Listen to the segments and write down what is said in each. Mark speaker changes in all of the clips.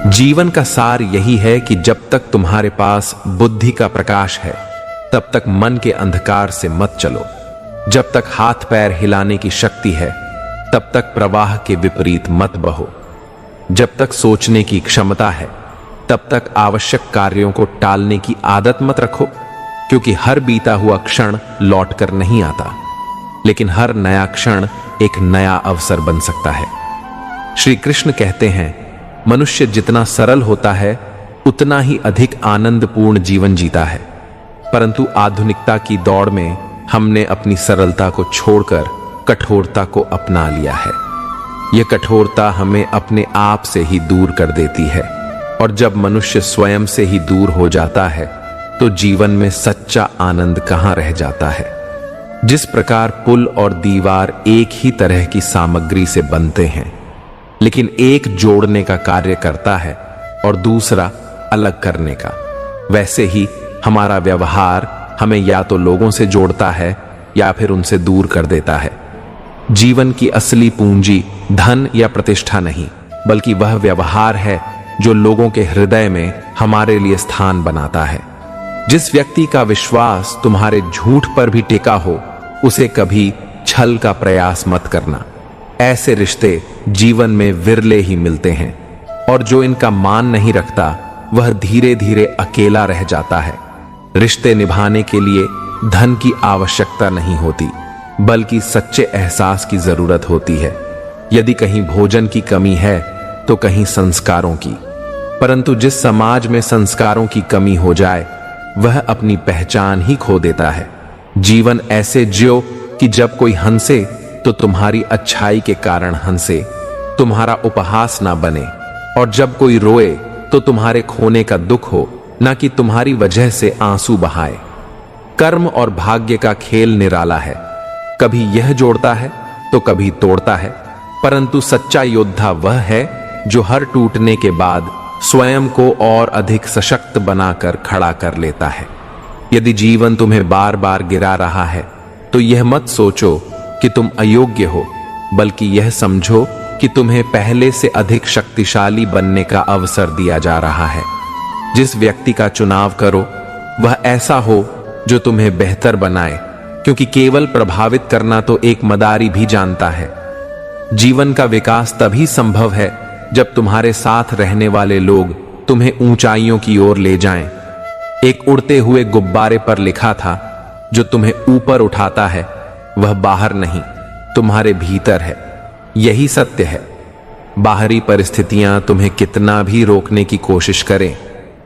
Speaker 1: जीवन का सार यही है कि जब तक तुम्हारे पास बुद्धि का प्रकाश है तब तक मन के अंधकार से मत चलो। जब तक हाथ पैर हिलाने की शक्ति है तब तक प्रवाह के विपरीत मत बहो। जब तक सोचने की क्षमता है तब तक आवश्यक कार्यों को टालने की आदत मत रखो, क्योंकि हर बीता हुआ क्षण लौट कर नहीं आता, लेकिन हर नया क्षण एक नया अवसर बन सकता है। श्री कृष्ण कहते हैं, मनुष्य जितना सरल होता है उतना ही अधिक आनंदपूर्ण जीवन जीता है, परंतु आधुनिकता की दौड़ में हमने अपनी सरलता को छोड़कर कठोरता को अपना लिया है। यह कठोरता हमें अपने आप से ही दूर कर देती है, और जब मनुष्य स्वयं से ही दूर हो जाता है तो जीवन में सच्चा आनंद कहां रह जाता है। जिस प्रकार पुल और दीवार एक ही तरह की सामग्री से बनते हैं, लेकिन एक जोड़ने का कार्य करता है और दूसरा अलग करने का, वैसे ही हमारा व्यवहार हमें या तो लोगों से जोड़ता है या फिर उनसे दूर कर देता है। जीवन की असली पूंजी धन या प्रतिष्ठा नहीं, बल्कि वह व्यवहार है जो लोगों के हृदय में हमारे लिए स्थान बनाता है। जिस व्यक्ति का विश्वास तुम्हारे झूठ पर भी टिका हो, उसे कभी छल का प्रयास मत करना। ऐसे रिश्ते जीवन में विरले ही मिलते हैं, और जो इनका मान नहीं रखता वह धीरे धीरे अकेला रह जाता है। रिश्ते निभाने के लिए धन की आवश्यकता नहीं होती, बल्कि सच्चे एहसास की जरूरत होती है। यदि कहीं भोजन की कमी है तो कहीं संस्कारों की, परंतु जिस समाज में संस्कारों की कमी हो जाए वह अपनी पहचान ही खो देता है। जीवन ऐसे जियो कि जब कोई हंसे तो तुम्हारी अच्छाई के कारण हंसे, तुम्हारा उपहास ना बने, और जब कोई रोए तो तुम्हारे खोने का दुख हो, ना कि तुम्हारी वजह से आंसू बहाए। कर्म और भाग्य का खेल निराला है, कभी यह जोड़ता है तो कभी तोड़ता है, परंतु सच्चा योद्धा वह है जो हर टूटने के बाद स्वयं को और अधिक सशक्त बनाकर खड़ा कर लेता है। यदि जीवन तुम्हें बार बार गिरा रहा है तो यह मत सोचो कि तुम अयोग्य हो, बल्कि यह समझो कि तुम्हें पहले से अधिक शक्तिशाली बनने का अवसर दिया जा रहा है। जिस व्यक्ति का चुनाव करो वह ऐसा हो जो तुम्हें बेहतर बनाए, क्योंकि केवल प्रभावित करना तो एक मदारी भी जानता है। जीवन का विकास तभी संभव है जब तुम्हारे साथ रहने वाले लोग तुम्हें ऊंचाइयों की ओर ले जाएं। एक उड़ते हुए गुब्बारे पर लिखा था, जो तुम्हें ऊपर उठाता है वह बाहर नहीं तुम्हारे भीतर है। यही सत्य है। बाहरी परिस्थितियां तुम्हें कितना भी रोकने की कोशिश करें,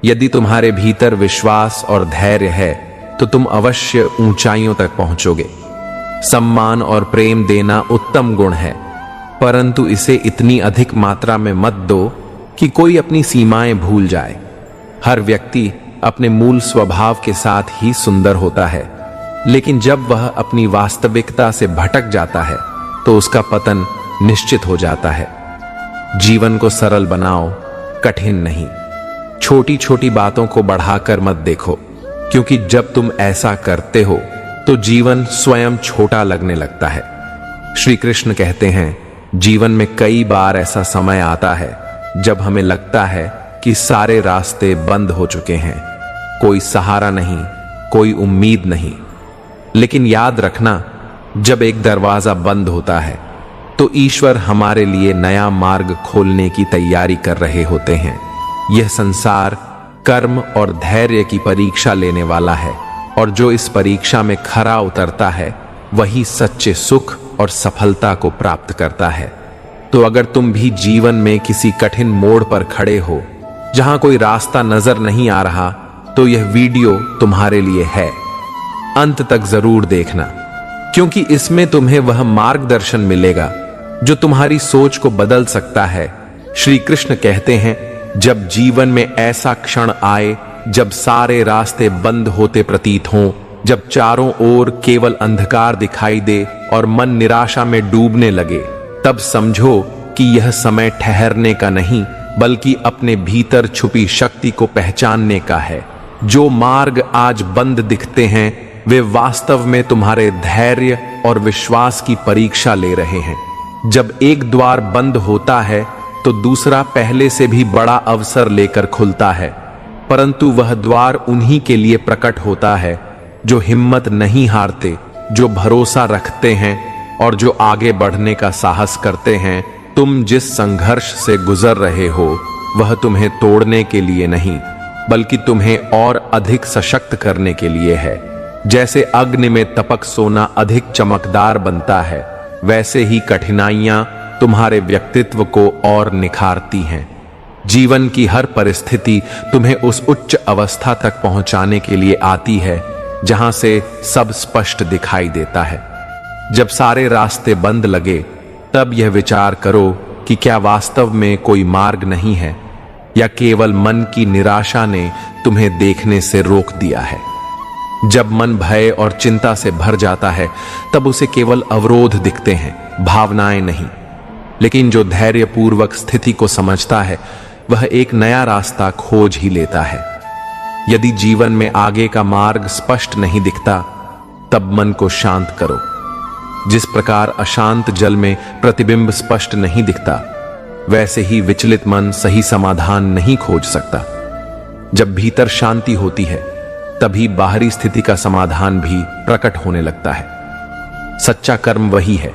Speaker 1: यदि तुम्हारे भीतर विश्वास और धैर्य है तो तुम अवश्य ऊंचाइयों तक पहुंचोगे। सम्मान और प्रेम देना उत्तम गुण है, परंतु इसे इतनी अधिक मात्रा में मत दो कि कोई अपनी सीमाएं भूल जाए। हर व्यक्ति अपने मूल स्वभाव के साथ ही सुंदर होता है, लेकिन जब वह अपनी वास्तविकता से भटक जाता है तो उसका पतन निश्चित हो जाता है। जीवन को सरल बनाओ, कठिन नहीं। छोटी छोटी बातों को बढ़ाकर मत देखो, क्योंकि जब तुम ऐसा करते हो तो जीवन स्वयं छोटा लगने लगता है। श्री कृष्ण कहते हैं, जीवन में कई बार ऐसा समय आता है जब हमें लगता है कि सारे रास्ते बंद हो चुके हैं, कोई सहारा नहीं, कोई उम्मीद नहीं। लेकिन याद रखना, जब एक दरवाजा बंद होता है तो ईश्वर हमारे लिए नया मार्ग खोलने की तैयारी कर रहे होते हैं। यह संसार कर्म और धैर्य की परीक्षा लेने वाला है, और जो इस परीक्षा में खरा उतरता है वही सच्चे सुख और सफलता को प्राप्त करता है। तो अगर तुम भी जीवन में किसी कठिन मोड़ पर खड़े हो जहां कोई रास्ता नजर नहीं आ रहा, तो यह वीडियो तुम्हारे लिए है। अंत तक जरूर देखना, क्योंकि इसमें तुम्हें वह मार्गदर्शन मिलेगा जो तुम्हारी सोच को बदल सकता है। श्री कृष्ण कहते हैं, जब जीवन में ऐसा क्षण आए जब सारे रास्ते बंद होते प्रतीत हों, जब चारों ओर केवल अंधकार दिखाई दे और मन निराशा में डूबने लगे, तब समझो कि यह समय ठहरने का नहीं, बल्कि अपने भीतर छुपी शक्ति को पहचानने का है। जो मार्ग आज बंद दिखते हैं वे वास्तव में तुम्हारे धैर्य और विश्वास की परीक्षा ले रहे हैं। जब एक द्वार बंद होता है तो दूसरा पहले से भी बड़ा अवसर लेकर खुलता है, परंतु वह द्वार उन्हीं के लिए प्रकट होता है जो हिम्मत नहीं हारते, जो भरोसा रखते हैं और जो आगे बढ़ने का साहस करते हैं। तुम जिस संघर्ष से गुजर रहे हो वह तुम्हें तोड़ने के लिए नहीं, बल्कि तुम्हें और अधिक सशक्त करने के लिए है। जैसे अग्नि में तपक सोना अधिक चमकदार बनता है, वैसे ही कठिनाइयां तुम्हारे व्यक्तित्व को और निखारती हैं। जीवन की हर परिस्थिति तुम्हें उस उच्च अवस्था तक पहुंचाने के लिए आती है जहां से सब स्पष्ट दिखाई देता है। जब सारे रास्ते बंद लगे, तब यह विचार करो कि क्या वास्तव में कोई मार्ग नहीं है, या केवल मन की निराशा ने तुम्हें देखने से रोक दिया है। जब मन भय और चिंता से भर जाता है, तब उसे केवल अवरोध दिखते हैं, भावनाएं नहीं। लेकिन जो धैर्यपूर्वक स्थिति को समझता है, वह एक नया रास्ता खोज ही लेता है। यदि जीवन में आगे का मार्ग स्पष्ट नहीं दिखता, तब मन को शांत करो। जिस प्रकार अशांत जल में प्रतिबिंब स्पष्ट नहीं दिखता, वैसे ही विचलित मन सही समाधान नहीं खोज सकता। जब भीतर शांति होती है, तभी बाहरी स्थिति का समाधान भी प्रकट होने लगता है। सच्चा कर्म वही है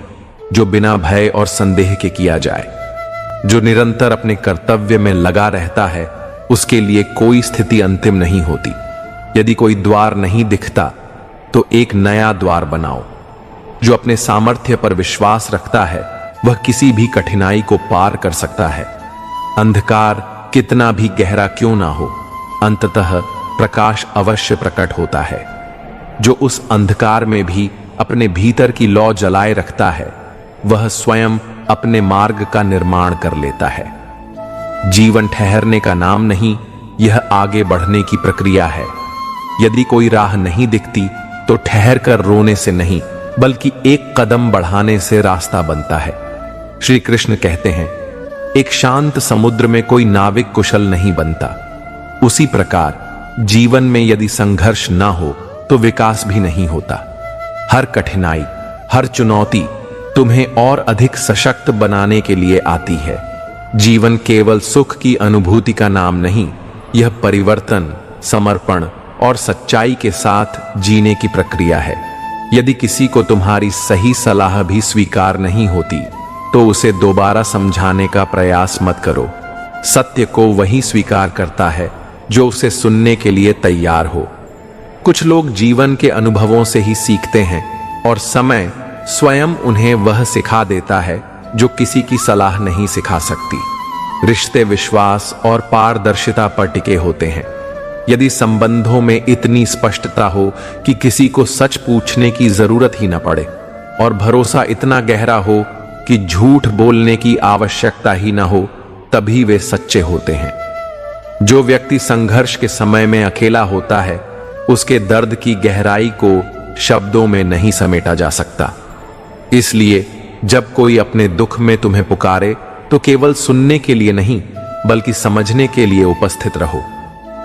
Speaker 1: जो बिना भय और संदेह के किया जाए। जो निरंतर अपने कर्तव्य में लगा रहता है, उसके लिए कोई स्थिति अंतिम नहीं होती। यदि कोई द्वार नहीं दिखता, तो एक नया द्वार बनाओ। जो अपने सामर्थ्य पर विश्वास रखता है, वह किसी भी कठिनाई को पार कर सकता है। अंधकार कितना भी गहरा क्यों ना हो, अंततः प्रकाश अवश्य प्रकट होता है। जो उस अंधकार में भी अपने भीतर की लौ जलाए रखता है, वह स्वयं अपने मार्ग का निर्माण कर लेता है। जीवन ठहरने का नाम नहीं, यह आगे बढ़ने की प्रक्रिया है। यदि कोई राह नहीं दिखती, तो ठहर कर रोने से नहीं, बल्कि एक कदम बढ़ाने से रास्ता बनता है। श्री कृष्ण कहते हैं, एक शांत समुद्र में कोई नाविक कुशल नहीं बनता। उसी प्रकार जीवन में यदि संघर्ष ना हो, तो विकास भी नहीं होता। हर कठिनाई, हर चुनौती तुम्हें और अधिक सशक्त बनाने के लिए आती है। जीवन केवल सुख की अनुभूति का नाम नहीं, यह परिवर्तन, समर्पण और सच्चाई के साथ जीने की प्रक्रिया है। यदि किसी को तुम्हारी सही सलाह भी स्वीकार नहीं होती, तो उसे दोबारा समझाने का प्रयास मत करो। सत्य को वही स्वीकार करता है जो उसे सुनने के लिए तैयार हो। कुछ लोग जीवन के अनुभवों से ही सीखते हैं, और समय स्वयं उन्हें वह सिखा देता है जो किसी की सलाह नहीं सिखा सकती। रिश्ते विश्वास और पारदर्शिता पर टिके होते हैं। यदि संबंधों में इतनी स्पष्टता हो कि किसी को सच पूछने की जरूरत ही न पड़े, और भरोसा इतना गहरा हो कि झूठ बोलने की आवश्यकता ही न हो, तभी वे सच्चे होते हैं। जो व्यक्ति संघर्ष के समय में अकेला होता है, उसके दर्द की गहराई को शब्दों में नहीं समेटा जा सकता। इसलिए जब कोई अपने दुख में तुम्हें पुकारे, तो केवल सुनने के लिए नहीं, बल्कि समझने के लिए उपस्थित रहो।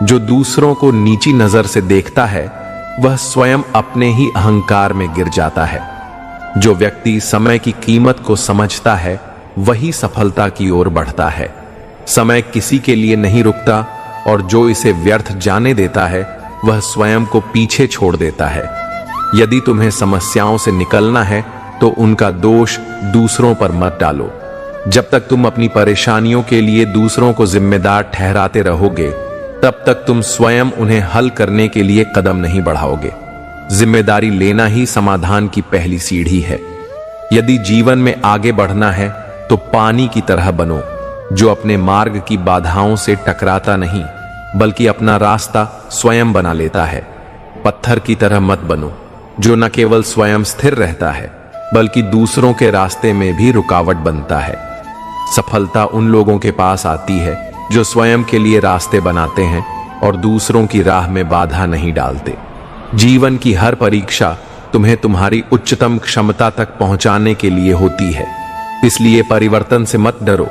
Speaker 1: जो दूसरों को नीची नजर से देखता है, वह स्वयं अपने ही अहंकार में गिर जाता है। जो व्यक्ति समय की कीमत को समझता है, वही सफलता की ओर बढ़ता है। समय किसी के लिए नहीं रुकता, और जो इसे व्यर्थ जाने देता है, वह स्वयं को पीछे छोड़ देता है। यदि तुम्हें समस्याओं से निकलना है, तो उनका दोष दूसरों पर मत डालो। जब तक तुम अपनी परेशानियों के लिए दूसरों को जिम्मेदार ठहराते रहोगे, तब तक तुम स्वयं उन्हें हल करने के लिए कदम नहीं बढ़ाओगे। जिम्मेदारी लेना ही समाधान की पहली सीढ़ी है। यदि जीवन में आगे बढ़ना है, तो पानी की तरह बनो, जो अपने मार्ग की बाधाओं से टकराता नहीं, बल्कि अपना रास्ता स्वयं बना लेता है। पत्थर की तरह मत बनो, जो न केवल स्वयं स्थिर रहता है, बल्कि दूसरों के रास्ते में भी रुकावट बनता है। सफलता उन लोगों के पास आती है जो स्वयं के लिए रास्ते बनाते हैं और दूसरों की राह में बाधा नहीं डालते। जीवन की हर परीक्षा तुम्हें तुम्हारी उच्चतम क्षमता तक पहुंचाने के लिए होती है। इसलिए परिवर्तन से मत डरो,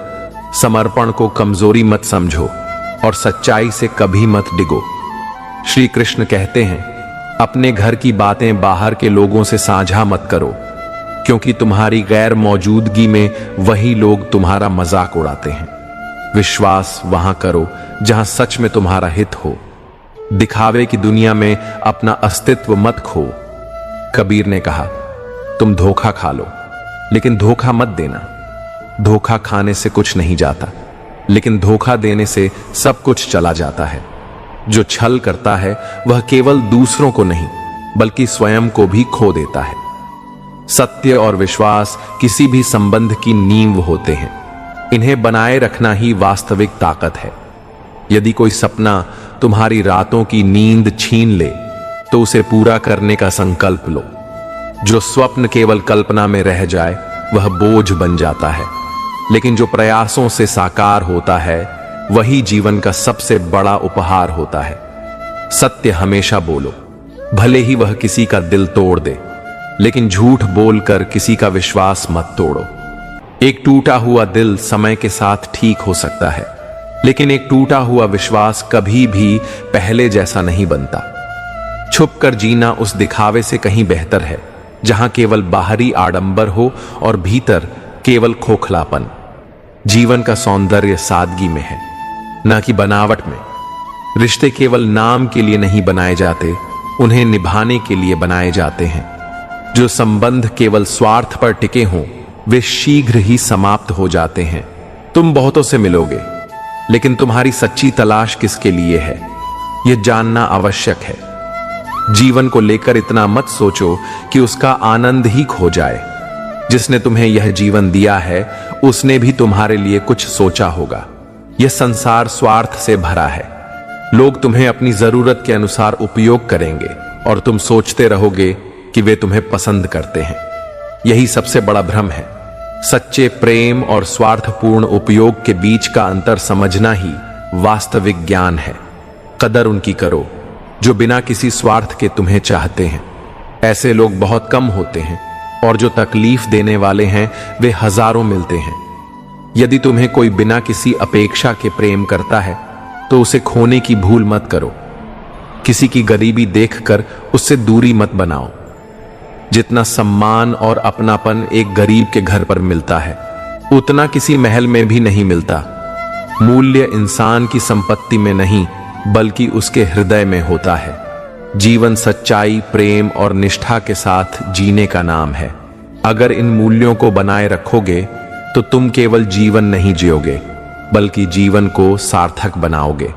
Speaker 1: समर्पण को कमजोरी मत समझो, और सच्चाई से कभी मत डिगो। श्री कृष्ण कहते हैं, अपने घर की बातें बाहर के लोगों से साझा मत करो, क्योंकि तुम्हारी गैर मौजूदगी में वही लोग तुम्हारा मजाक उड़ाते हैं। विश्वास वहां करो जहां सच में तुम्हारा हित हो। दिखावे की दुनिया में अपना अस्तित्व मत खो। कबीर ने कहा, तुम धोखा खा लो लेकिन धोखा मत देना। धोखा खाने से कुछ नहीं जाता, लेकिन धोखा देने से सब कुछ चला जाता है। जो छल करता है वह केवल दूसरों को नहीं बल्कि स्वयं को भी खो देता है। सत्य और विश्वास किसी भी संबंध की नींव होते हैं। इन्हें बनाए रखना ही वास्तविक ताकत है। यदि कोई सपना तुम्हारी रातों की नींद छीन ले तो उसे पूरा करने का संकल्प लो। जो स्वप्न केवल कल्पना में रह जाए वह बोझ बन जाता है, लेकिन जो प्रयासों से साकार होता है वही जीवन का सबसे बड़ा उपहार होता है। सत्य हमेशा बोलो, भले ही वह किसी का दिल तोड़ दे, लेकिन झूठ बोलकर किसी का विश्वास मत तोड़ो। एक टूटा हुआ दिल समय के साथ ठीक हो सकता है, लेकिन एक टूटा हुआ विश्वास कभी भी पहले जैसा नहीं बनता। छुपकर जीना उस दिखावे से कहीं बेहतर है जहां केवल बाहरी आडंबर हो और भीतर केवल खोखलापन। जीवन का सौंदर्य सादगी में है, न कि बनावट में। रिश्ते केवल नाम के लिए नहीं बनाए जाते, उन्हें निभाने के लिए बनाए जाते हैं। जो संबंध केवल स्वार्थ पर टिके हों वे शीघ्र ही समाप्त हो जाते हैं। तुम बहुतों से मिलोगे, लेकिन तुम्हारी सच्ची तलाश किसके लिए है यह जानना आवश्यक है। जीवन को लेकर इतना मत सोचो कि उसका आनंद ही खो जाए। जिसने तुम्हें यह जीवन दिया है उसने भी तुम्हारे लिए कुछ सोचा होगा। यह संसार स्वार्थ से भरा है। लोग तुम्हें अपनी जरूरत के अनुसार उपयोग करेंगे और तुम सोचते रहोगे कि वे तुम्हें पसंद करते हैं। यही सबसे बड़ा भ्रम है। सच्चे प्रेम और स्वार्थपूर्ण उपयोग के बीच का अंतर समझना ही वास्तविक ज्ञान है। कदर उनकी करो जो बिना किसी स्वार्थ के तुम्हें चाहते हैं। ऐसे लोग बहुत कम होते हैं और जो तकलीफ देने वाले हैं वे हजारों मिलते हैं। यदि तुम्हें कोई बिना किसी अपेक्षा के प्रेम करता है तो उसे खोने की भूल मत करो। किसी की गरीबी देखकर उससे दूरी मत बनाओ। जितना सम्मान और अपनापन एक गरीब के घर पर मिलता है उतना किसी महल में भी नहीं मिलता। मूल्य इंसान की संपत्ति में नहीं बल्कि उसके हृदय में होता है। जीवन सच्चाई, प्रेम और निष्ठा के साथ जीने का नाम है। अगर इन मूल्यों को बनाए रखोगे तो तुम केवल जीवन नहीं जियोगे बल्कि जीवन को सार्थक बनाओगे।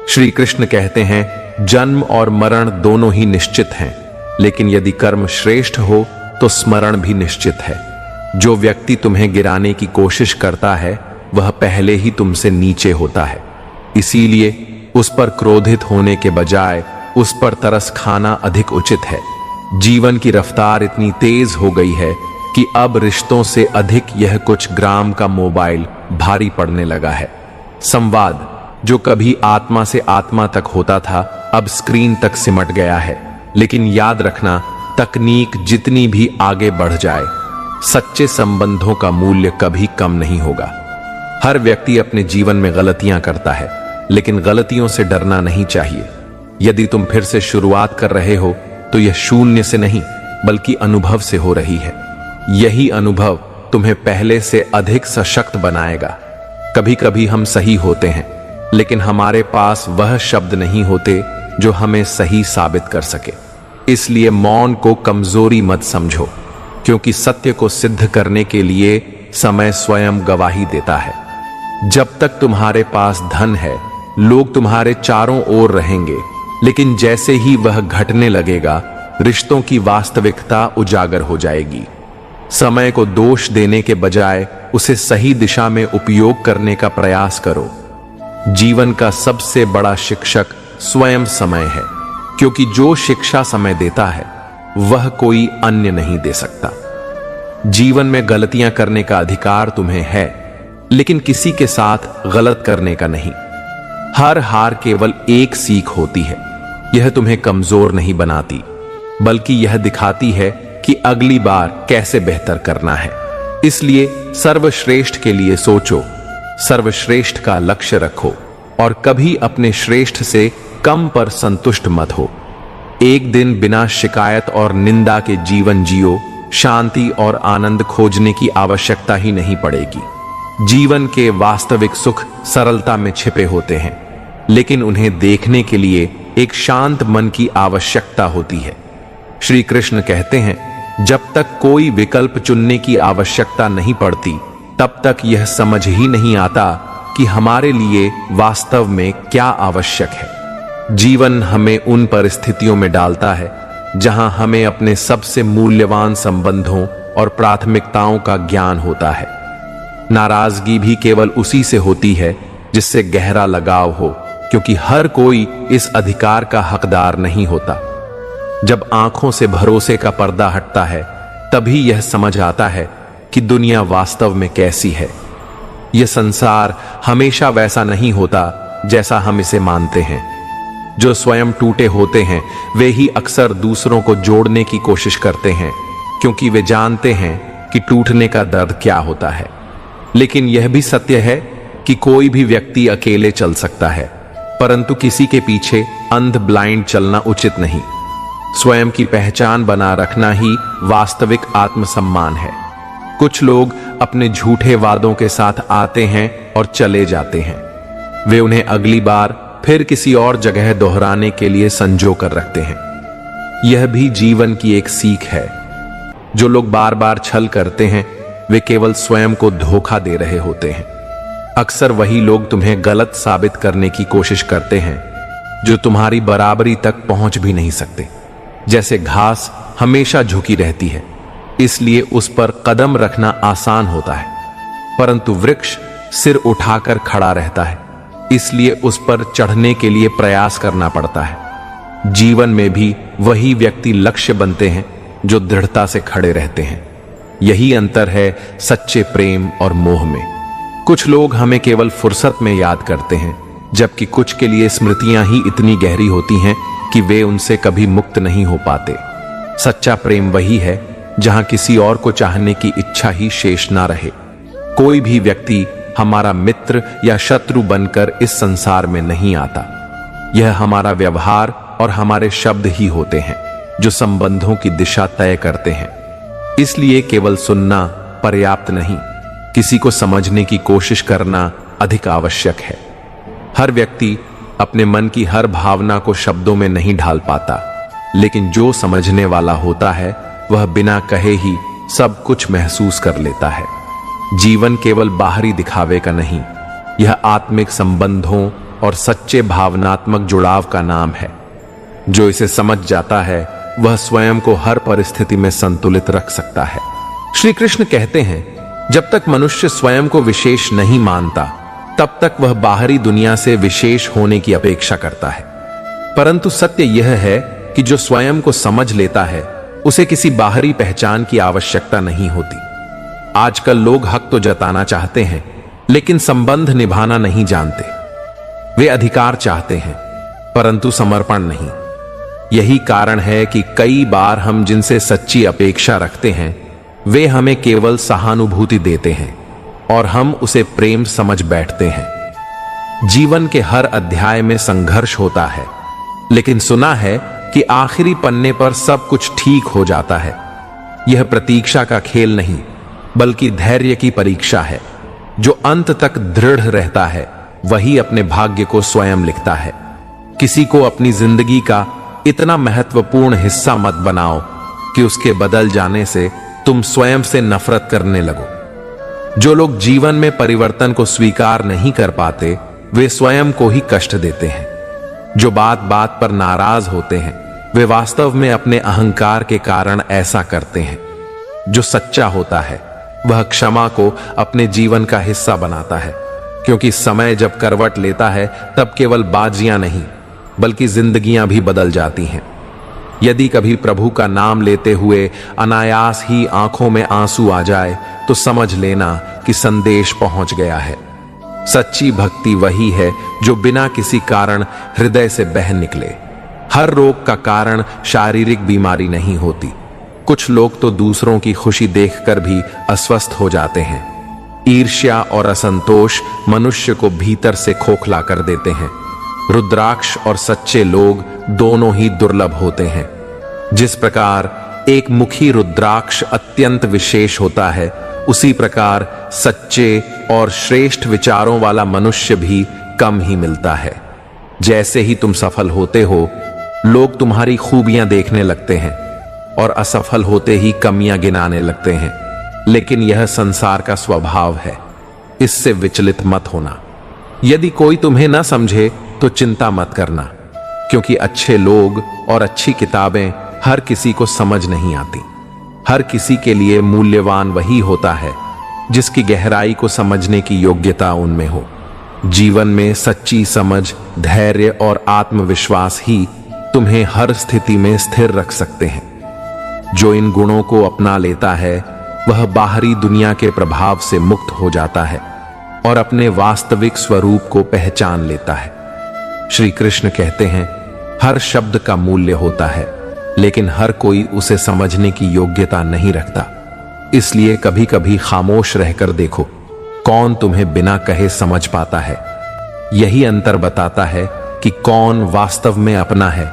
Speaker 1: श्री कृष्ण कहते हैं, जन्म और मरण दोनों ही निश्चित हैं, लेकिन यदि कर्म श्रेष्ठ हो तो स्मरण भी निश्चित है। जो व्यक्ति तुम्हें गिराने की कोशिश करता है वह पहले ही तुमसे नीचे होता है। इसीलिए उस पर क्रोधित होने के बजाय उस पर तरस खाना अधिक उचित है। जीवन की रफ्तार इतनी तेज हो गई है कि अब रिश्तों से अधिक यह कुछ ग्राम का मोबाइल भारी पड़ने लगा है। संवाद जो कभी आत्मा से आत्मा तक होता था अब स्क्रीन तक सिमट गया है। लेकिन याद रखना, तकनीक जितनी भी आगे बढ़ जाए सच्चे संबंधों का मूल्य कभी कम नहीं होगा। हर व्यक्ति अपने जीवन में गलतियां करता है, लेकिन गलतियों से डरना नहीं चाहिए। यदि तुम फिर से शुरुआत कर रहे हो तो यह शून्य से नहीं बल्कि अनुभव से हो रही है। यही अनुभव तुम्हें पहले से अधिक सशक्त बनाएगा। कभी कभी हम सही होते हैं, लेकिन हमारे पास वह शब्द नहीं होते जो हमें सही साबित कर सके। इसलिए मौन को कमजोरी मत समझो, क्योंकि सत्य को सिद्ध करने के लिए समय स्वयं गवाही देता है। जब तक तुम्हारे पास धन है लोग तुम्हारे चारों ओर रहेंगे, लेकिन जैसे ही वह घटने लगेगा रिश्तों की वास्तविकता उजागर हो जाएगी। समय को दोष देने के बजाय उसे सही दिशा में उपयोग करने का प्रयास करो। जीवन का सबसे बड़ा शिक्षक स्वयं समय है, क्योंकि जो शिक्षा समय देता है वह कोई अन्य नहीं दे सकता। जीवन में गलतियां करने का अधिकार तुम्हें है, लेकिन किसी के साथ गलत करने का नहीं। हर हार केवल एक सीख होती है। यह तुम्हें कमजोर नहीं बनाती, बल्कि यह दिखाती है कि अगली बार कैसे बेहतर करना है। इसलिए सर्वश्रेष्ठ के लिए सोचो, सर्वश्रेष्ठ का लक्ष्य रखो और कभी अपने श्रेष्ठ से कम पर संतुष्ट मत हो। एक दिन बिना शिकायत और निंदा के जीवन जियो। शांति और आनंद खोजने की आवश्यकता ही नहीं पड़ेगी। जीवन के वास्तविक सुख सरलता में छिपे होते हैं, लेकिन उन्हें देखने के लिए एक शांत मन की आवश्यकता होती है। श्री कृष्ण कहते हैं, जब तक कोई विकल्प चुनने की आवश्यकता नहीं पड़ती, तब तक यह समझ ही नहीं आता कि हमारे लिए वास्तव में क्या आवश्यक है। जीवन हमें उन परिस्थितियों में डालता है जहां हमें अपने सबसे मूल्यवान संबंधों और प्राथमिकताओं का ज्ञान होता है। नाराजगी भी केवल उसी से होती है जिससे गहरा लगाव हो, क्योंकि हर कोई इस अधिकार का हकदार नहीं होता। जब आंखों से भरोसे का पर्दा हटता है, तभी यह समझ आता है कि दुनिया वास्तव में कैसी है। यह संसार हमेशा वैसा नहीं होता जैसा हम इसे मानते हैं। जो स्वयं टूटे होते हैं वे ही अक्सर दूसरों को जोड़ने की कोशिश करते हैं, क्योंकि वे जानते हैं कि टूटने का दर्द क्या होता है। लेकिन यह भी सत्य है कि कोई भी व्यक्ति अकेले चल सकता है, परंतु किसी के पीछे अंध ब्लाइंड चलना उचित नहीं। स्वयं की पहचान बना रखना ही वास्तविक आत्मसम्मान है। कुछ लोग अपने झूठे वादों के साथ आते हैं और चले जाते हैं। वे उन्हें अगली बार फिर किसी और जगह दोहराने के लिए संजो कर रखते हैं। यह भी जीवन की एक सीख है। जो लोग बार बार छल करते हैं, वे केवल स्वयं को धोखा दे रहे होते हैं। अक्सर वही लोग तुम्हें गलत साबित करने की कोशिश करते हैं जो तुम्हारी बराबरी तक पहुंच भी नहीं सकते। जैसे घास हमेशा झुकी रहती है, इसलिए उस पर कदम रखना आसान होता है, परंतु वृक्ष सिर उठाकर खड़ा रहता है, इसलिए उस पर चढ़ने के लिए प्रयास करना पड़ता है। जीवन में भी वही व्यक्ति लक्ष्य बनते हैं जो दृढ़ता से खड़े रहते हैं। यही अंतर है सच्चे प्रेम और मोह में। कुछ लोग हमें केवल फुर्सत में याद करते हैं, जबकि कुछ के लिए स्मृतियां ही इतनी गहरी होती हैं कि वे उनसे कभी मुक्त नहीं हो पाते। सच्चा प्रेम वही है जहां किसी और को चाहने की इच्छा ही शेष ना रहे। कोई भी व्यक्ति हमारा मित्र या शत्रु बनकर इस संसार में नहीं आता। यह हमारा व्यवहार और हमारे शब्द ही होते हैं जो संबंधों की दिशा तय करते हैं। इसलिए केवल सुनना पर्याप्त नहीं, किसी को समझने की कोशिश करना अधिक आवश्यक है। हर व्यक्ति अपने मन की हर भावना को शब्दों में नहीं ढाल पाता, लेकिन जो समझने वाला होता है वह बिना कहे ही सब कुछ महसूस कर लेता है। जीवन केवल बाहरी दिखावे का नहीं, यह आत्मिक संबंधों और सच्चे भावनात्मक जुड़ाव का नाम है। जो इसे समझ जाता है वह स्वयं को हर परिस्थिति में संतुलित रख सकता है। श्री कृष्ण कहते हैं, जब तक मनुष्य स्वयं को विशेष नहीं मानता, तब तक वह बाहरी दुनिया से विशेष होने की अपेक्षा करता है। परंतु सत्य यह है कि जो स्वयं को समझ लेता है, उसे किसी बाहरी पहचान की आवश्यकता नहीं होती। आजकल लोग हक तो जताना चाहते हैं, लेकिन संबंध निभाना नहीं जानते। वे अधिकार चाहते हैं, परंतु समर्पण नहीं। यही कारण है कि कई बार हम जिनसे सच्ची अपेक्षा रखते हैं, वे हमें केवल सहानुभूति देते हैं और हम उसे प्रेम समझ बैठते हैं। जीवन के हर अध्याय में संघर्ष होता है, लेकिन सुना है कि आखिरी पन्ने पर सब कुछ ठीक हो जाता है। यह प्रतीक्षा का खेल नहीं, बल्कि धैर्य की परीक्षा है। जो अंत तक दृढ़ रहता है, वही अपने भाग्य को स्वयं लिखता है। किसी को अपनी जिंदगी का इतना महत्वपूर्ण हिस्सा मत बनाओ कि उसके बदल जाने से तुम स्वयं से नफरत करने लगो। जो लोग जीवन में परिवर्तन को स्वीकार नहीं कर पाते, वे स्वयं को ही कष्ट देते हैं। जो बात बात पर नाराज होते हैं, वे वास्तव में अपने अहंकार के कारण ऐसा करते हैं। जो सच्चा होता है, वह क्षमा को अपने जीवन का हिस्सा बनाता है, क्योंकि समय जब करवट लेता है, तब केवल बाजियां नहीं, बल्कि जिंदगियां भी बदल जाती हैं। यदि कभी प्रभु का नाम लेते हुए अनायास ही आंखों में आंसू आ जाए, तो समझ लेना कि संदेश पहुंच गया है। सच्ची भक्ति वही है जो बिना किसी कारण हृदय से बह निकले। हर रोग का कारण शारीरिक बीमारी नहीं होती। कुछ लोग तो दूसरों की खुशी देखकर भी अस्वस्थ हो जाते हैं। ईर्ष्या और असंतोष मनुष्य को भीतर से खोखला कर देते हैं। रुद्राक्ष और सच्चे लोग दोनों ही दुर्लभ होते हैं। जिस प्रकार एक मुखी रुद्राक्ष अत्यंत विशेष होता है, उसी प्रकार सच्चे और श्रेष्ठ विचारों वाला मनुष्य भी कम ही मिलता है। जैसे ही तुम सफल होते हो, लोग तुम्हारी खूबियां देखने लगते हैं और असफल होते ही कमियां गिनाने लगते हैं। लेकिन यह संसार का स्वभाव है, इससे विचलित मत होना। यदि कोई तुम्हें न समझे तो चिंता मत करना, क्योंकि अच्छे लोग और अच्छी किताबें हर किसी को समझ नहीं आती। हर किसी के लिए मूल्यवान वही होता है जिसकी गहराई को समझने की योग्यता उनमें हो। जीवन में सच्ची समझ, धैर्य और आत्मविश्वास ही तुम्हें हर स्थिति में स्थिर रख सकते हैं। जो इन गुणों को अपना लेता है वह बाहरी दुनिया के प्रभाव से मुक्त हो जाता है और अपने वास्तविक स्वरूप को पहचान लेता है। श्री कृष्ण कहते हैं, हर शब्द का मूल्य होता है, लेकिन हर कोई उसे समझने की योग्यता नहीं रखता। इसलिए कभी कभी खामोश रहकर देखो, कौन तुम्हें बिना कहे समझ पाता है। यही अंतर बताता है कि कौन वास्तव में अपना है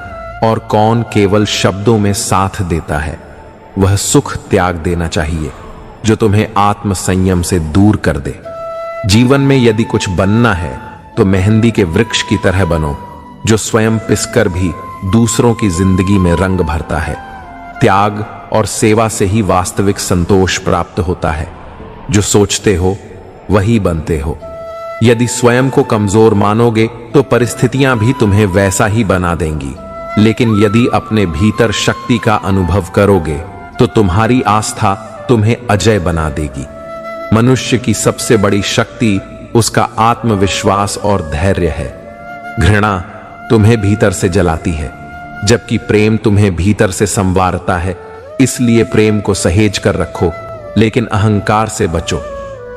Speaker 1: और कौन केवल शब्दों में साथ देता है। वह सुख त्याग देना चाहिए जो तुम्हें आत्म संयम से दूर कर दे। जीवन में यदि कुछ बनना है तो मेहंदी के वृक्ष की तरह बनो, जो स्वयं पिसकर भी दूसरों की जिंदगी में रंग भरता है। त्याग और सेवा से ही वास्तविक संतोष प्राप्त होता है। जो सोचते हो वही बनते हो। यदि स्वयं को कमजोर मानोगे तो परिस्थितियां भी तुम्हें वैसा ही बना देंगी, लेकिन यदि अपने भीतर शक्ति का अनुभव करोगे तो तुम्हारी आस्था तुम्हें अजय बना देगी। मनुष्य की सबसे बड़ी शक्ति उसका आत्मविश्वास और धैर्य है। घृणा तुम्हें भीतर से जलाती है, जबकि प्रेम तुम्हें भीतर से संवारता है। इसलिए प्रेम को सहेज कर रखो, लेकिन अहंकार से बचो,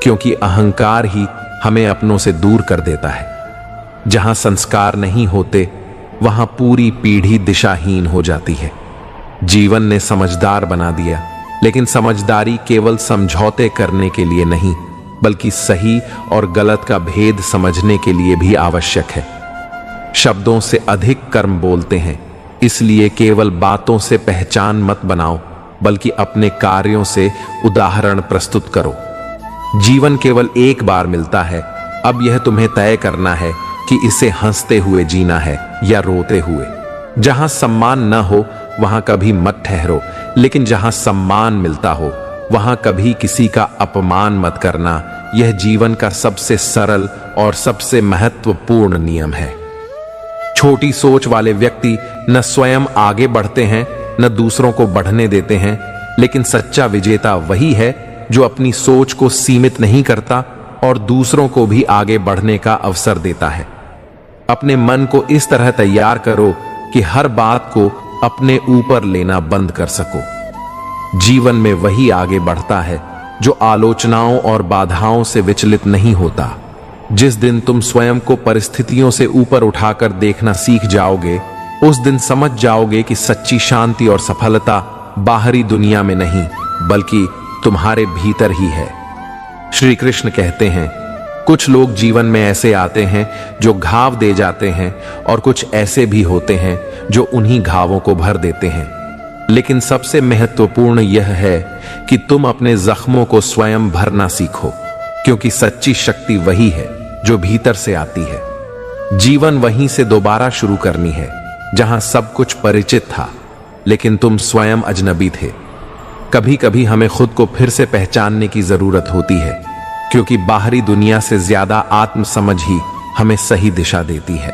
Speaker 1: क्योंकि अहंकार ही हमें अपनों से दूर कर देता है। जहां संस्कार नहीं होते वहां पूरी पीढ़ी दिशाहीन हो जाती है। जीवन ने समझदार बना दिया, लेकिन समझदारी केवल समझौते करने के लिए नहीं, बल्कि सही और गलत का भेद समझने के लिए भी आवश्यक है। शब्दों से अधिक कर्म बोलते हैं, इसलिए केवल बातों से पहचान मत बनाओ, बल्कि अपने कार्यों से उदाहरण प्रस्तुत करो। जीवन केवल एक बार मिलता है, अब यह तुम्हें तय करना है कि इसे हंसते हुए जीना है या रोते हुए। जहां सम्मान न हो वहां कभी मत ठहरो, लेकिन जहां सम्मान मिलता हो वहां कभी किसी का अपमान मत करना। यह जीवन का सबसे सरल और सबसे महत्वपूर्ण नियम है। छोटी सोच वाले व्यक्ति न स्वयं आगे बढ़ते हैं न दूसरों को बढ़ने देते हैं, लेकिन सच्चा विजेता वही है जो अपनी सोच को सीमित नहीं करता और दूसरों को भी आगे बढ़ने का अवसर देता है। अपने मन को इस तरह तैयार करो कि हर बात को अपने ऊपर लेना बंद कर सको। जीवन में वही आगे बढ़ता है जो आलोचनाओं और बाधाओं से विचलित नहीं होता। जिस दिन तुम स्वयं को परिस्थितियों से ऊपर उठाकर देखना सीख जाओगे, उस दिन समझ जाओगे कि सच्ची शांति और सफलता बाहरी दुनिया में नहीं, बल्कि तुम्हारे भीतर ही है। श्री कृष्ण कहते हैं, कुछ लोग जीवन में ऐसे आते हैं जो घाव दे जाते हैं और कुछ ऐसे भी होते हैं जो उन्हीं घावों को भर देते हैं। लेकिन सबसे महत्वपूर्ण यह है कि तुम अपने जख्मों को स्वयं भरना सीखो, क्योंकि सच्ची शक्ति वही है जो भीतर से आती है। जीवन वहीं से दोबारा शुरू करनी है जहां सब कुछ परिचित था, लेकिन तुम स्वयं अजनबी थे। कभी कभी हमें खुद को फिर से पहचानने की जरूरत होती है, क्योंकि बाहरी दुनिया से ज्यादा आत्म समझ ही हमें सही दिशा देती है।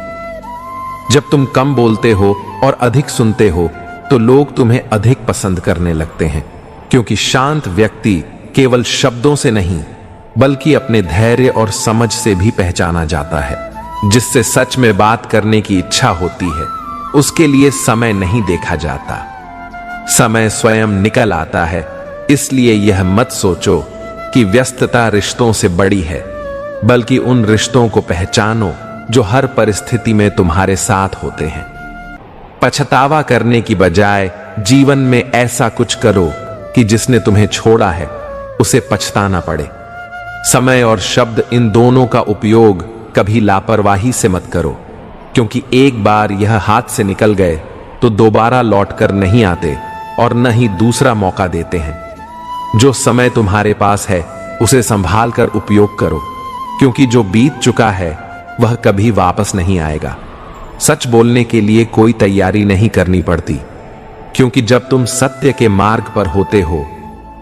Speaker 1: जब तुम कम बोलते हो और अधिक सुनते हो तो लोग तुम्हें अधिक पसंद करने लगते हैं, क्योंकि शांत व्यक्ति केवल शब्दों से नहीं बल्कि अपने धैर्य और समझ से भी पहचाना जाता है। जिससे सच में बात करने की इच्छा होती है उसके लिए समय नहीं देखा जाता, समय स्वयं निकल आता है। इसलिए यह मत सोचो कि व्यस्तता रिश्तों से बड़ी है, बल्कि उन रिश्तों को पहचानो जो हर परिस्थिति में तुम्हारे साथ होते हैं। पछतावा करने की बजाय जीवन में ऐसा कुछ करो कि जिसने तुम्हें छोड़ा है उसे पछताना पड़े। समय और शब्द, इन दोनों का उपयोग कभी लापरवाही से मत करो, क्योंकि एक बार यह हाथ से निकल गए तो दोबारा लौटकर नहीं आते और न ही दूसरा मौका देते हैं। जो समय तुम्हारे पास है उसे संभाल कर उपयोग करो, क्योंकि जो बीत चुका है वह कभी वापस नहीं आएगा। सच बोलने के लिए कोई तैयारी नहीं करनी पड़ती, क्योंकि जब तुम सत्य के मार्ग पर होते हो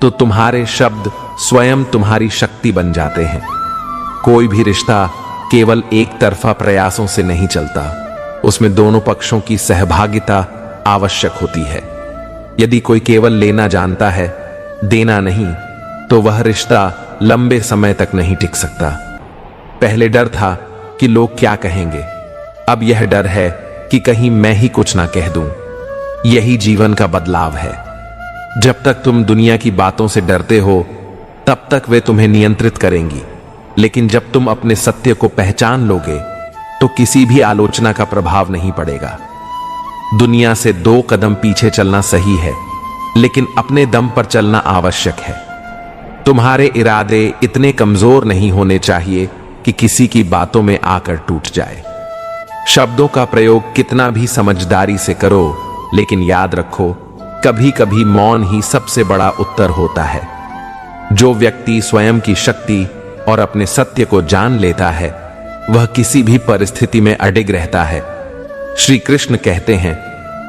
Speaker 1: तो तुम्हारे शब्द स्वयं तुम्हारी शक्ति बन जाते हैं। कोई भी रिश्ता केवल एक तरफा प्रयासों से नहीं चलता, उसमें दोनों पक्षों की सहभागिता आवश्यक होती है। यदि कोई केवल लेना जानता है, देना नहीं, तो वह रिश्ता लंबे समय तक नहीं टिक सकता। पहले डर था कि लोग क्या कहेंगे, अब यह डर है कि कहीं मैं ही कुछ ना कह दूं। यही जीवन का बदलाव है। जब तक तुम दुनिया की बातों से डरते हो तब तक वे तुम्हें नियंत्रित करेंगी, लेकिन जब तुम अपने सत्य को पहचान लोगे तो किसी भी आलोचना का प्रभाव नहीं पड़ेगा। दुनिया से 2 कदम पीछे चलना सही है, लेकिन अपने दम पर चलना आवश्यक है। तुम्हारे इरादे इतने कमजोर नहीं होने चाहिए कि किसी की बातों में आकर टूट जाए। शब्दों का प्रयोग कितना भी समझदारी से करो, लेकिन याद रखो, कभी कभी मौन ही सबसे बड़ा उत्तर होता है। जो व्यक्ति स्वयं की शक्ति और अपने सत्य को जान लेता है वह किसी भी परिस्थिति में अडिग रहता है। श्री कृष्ण कहते हैं,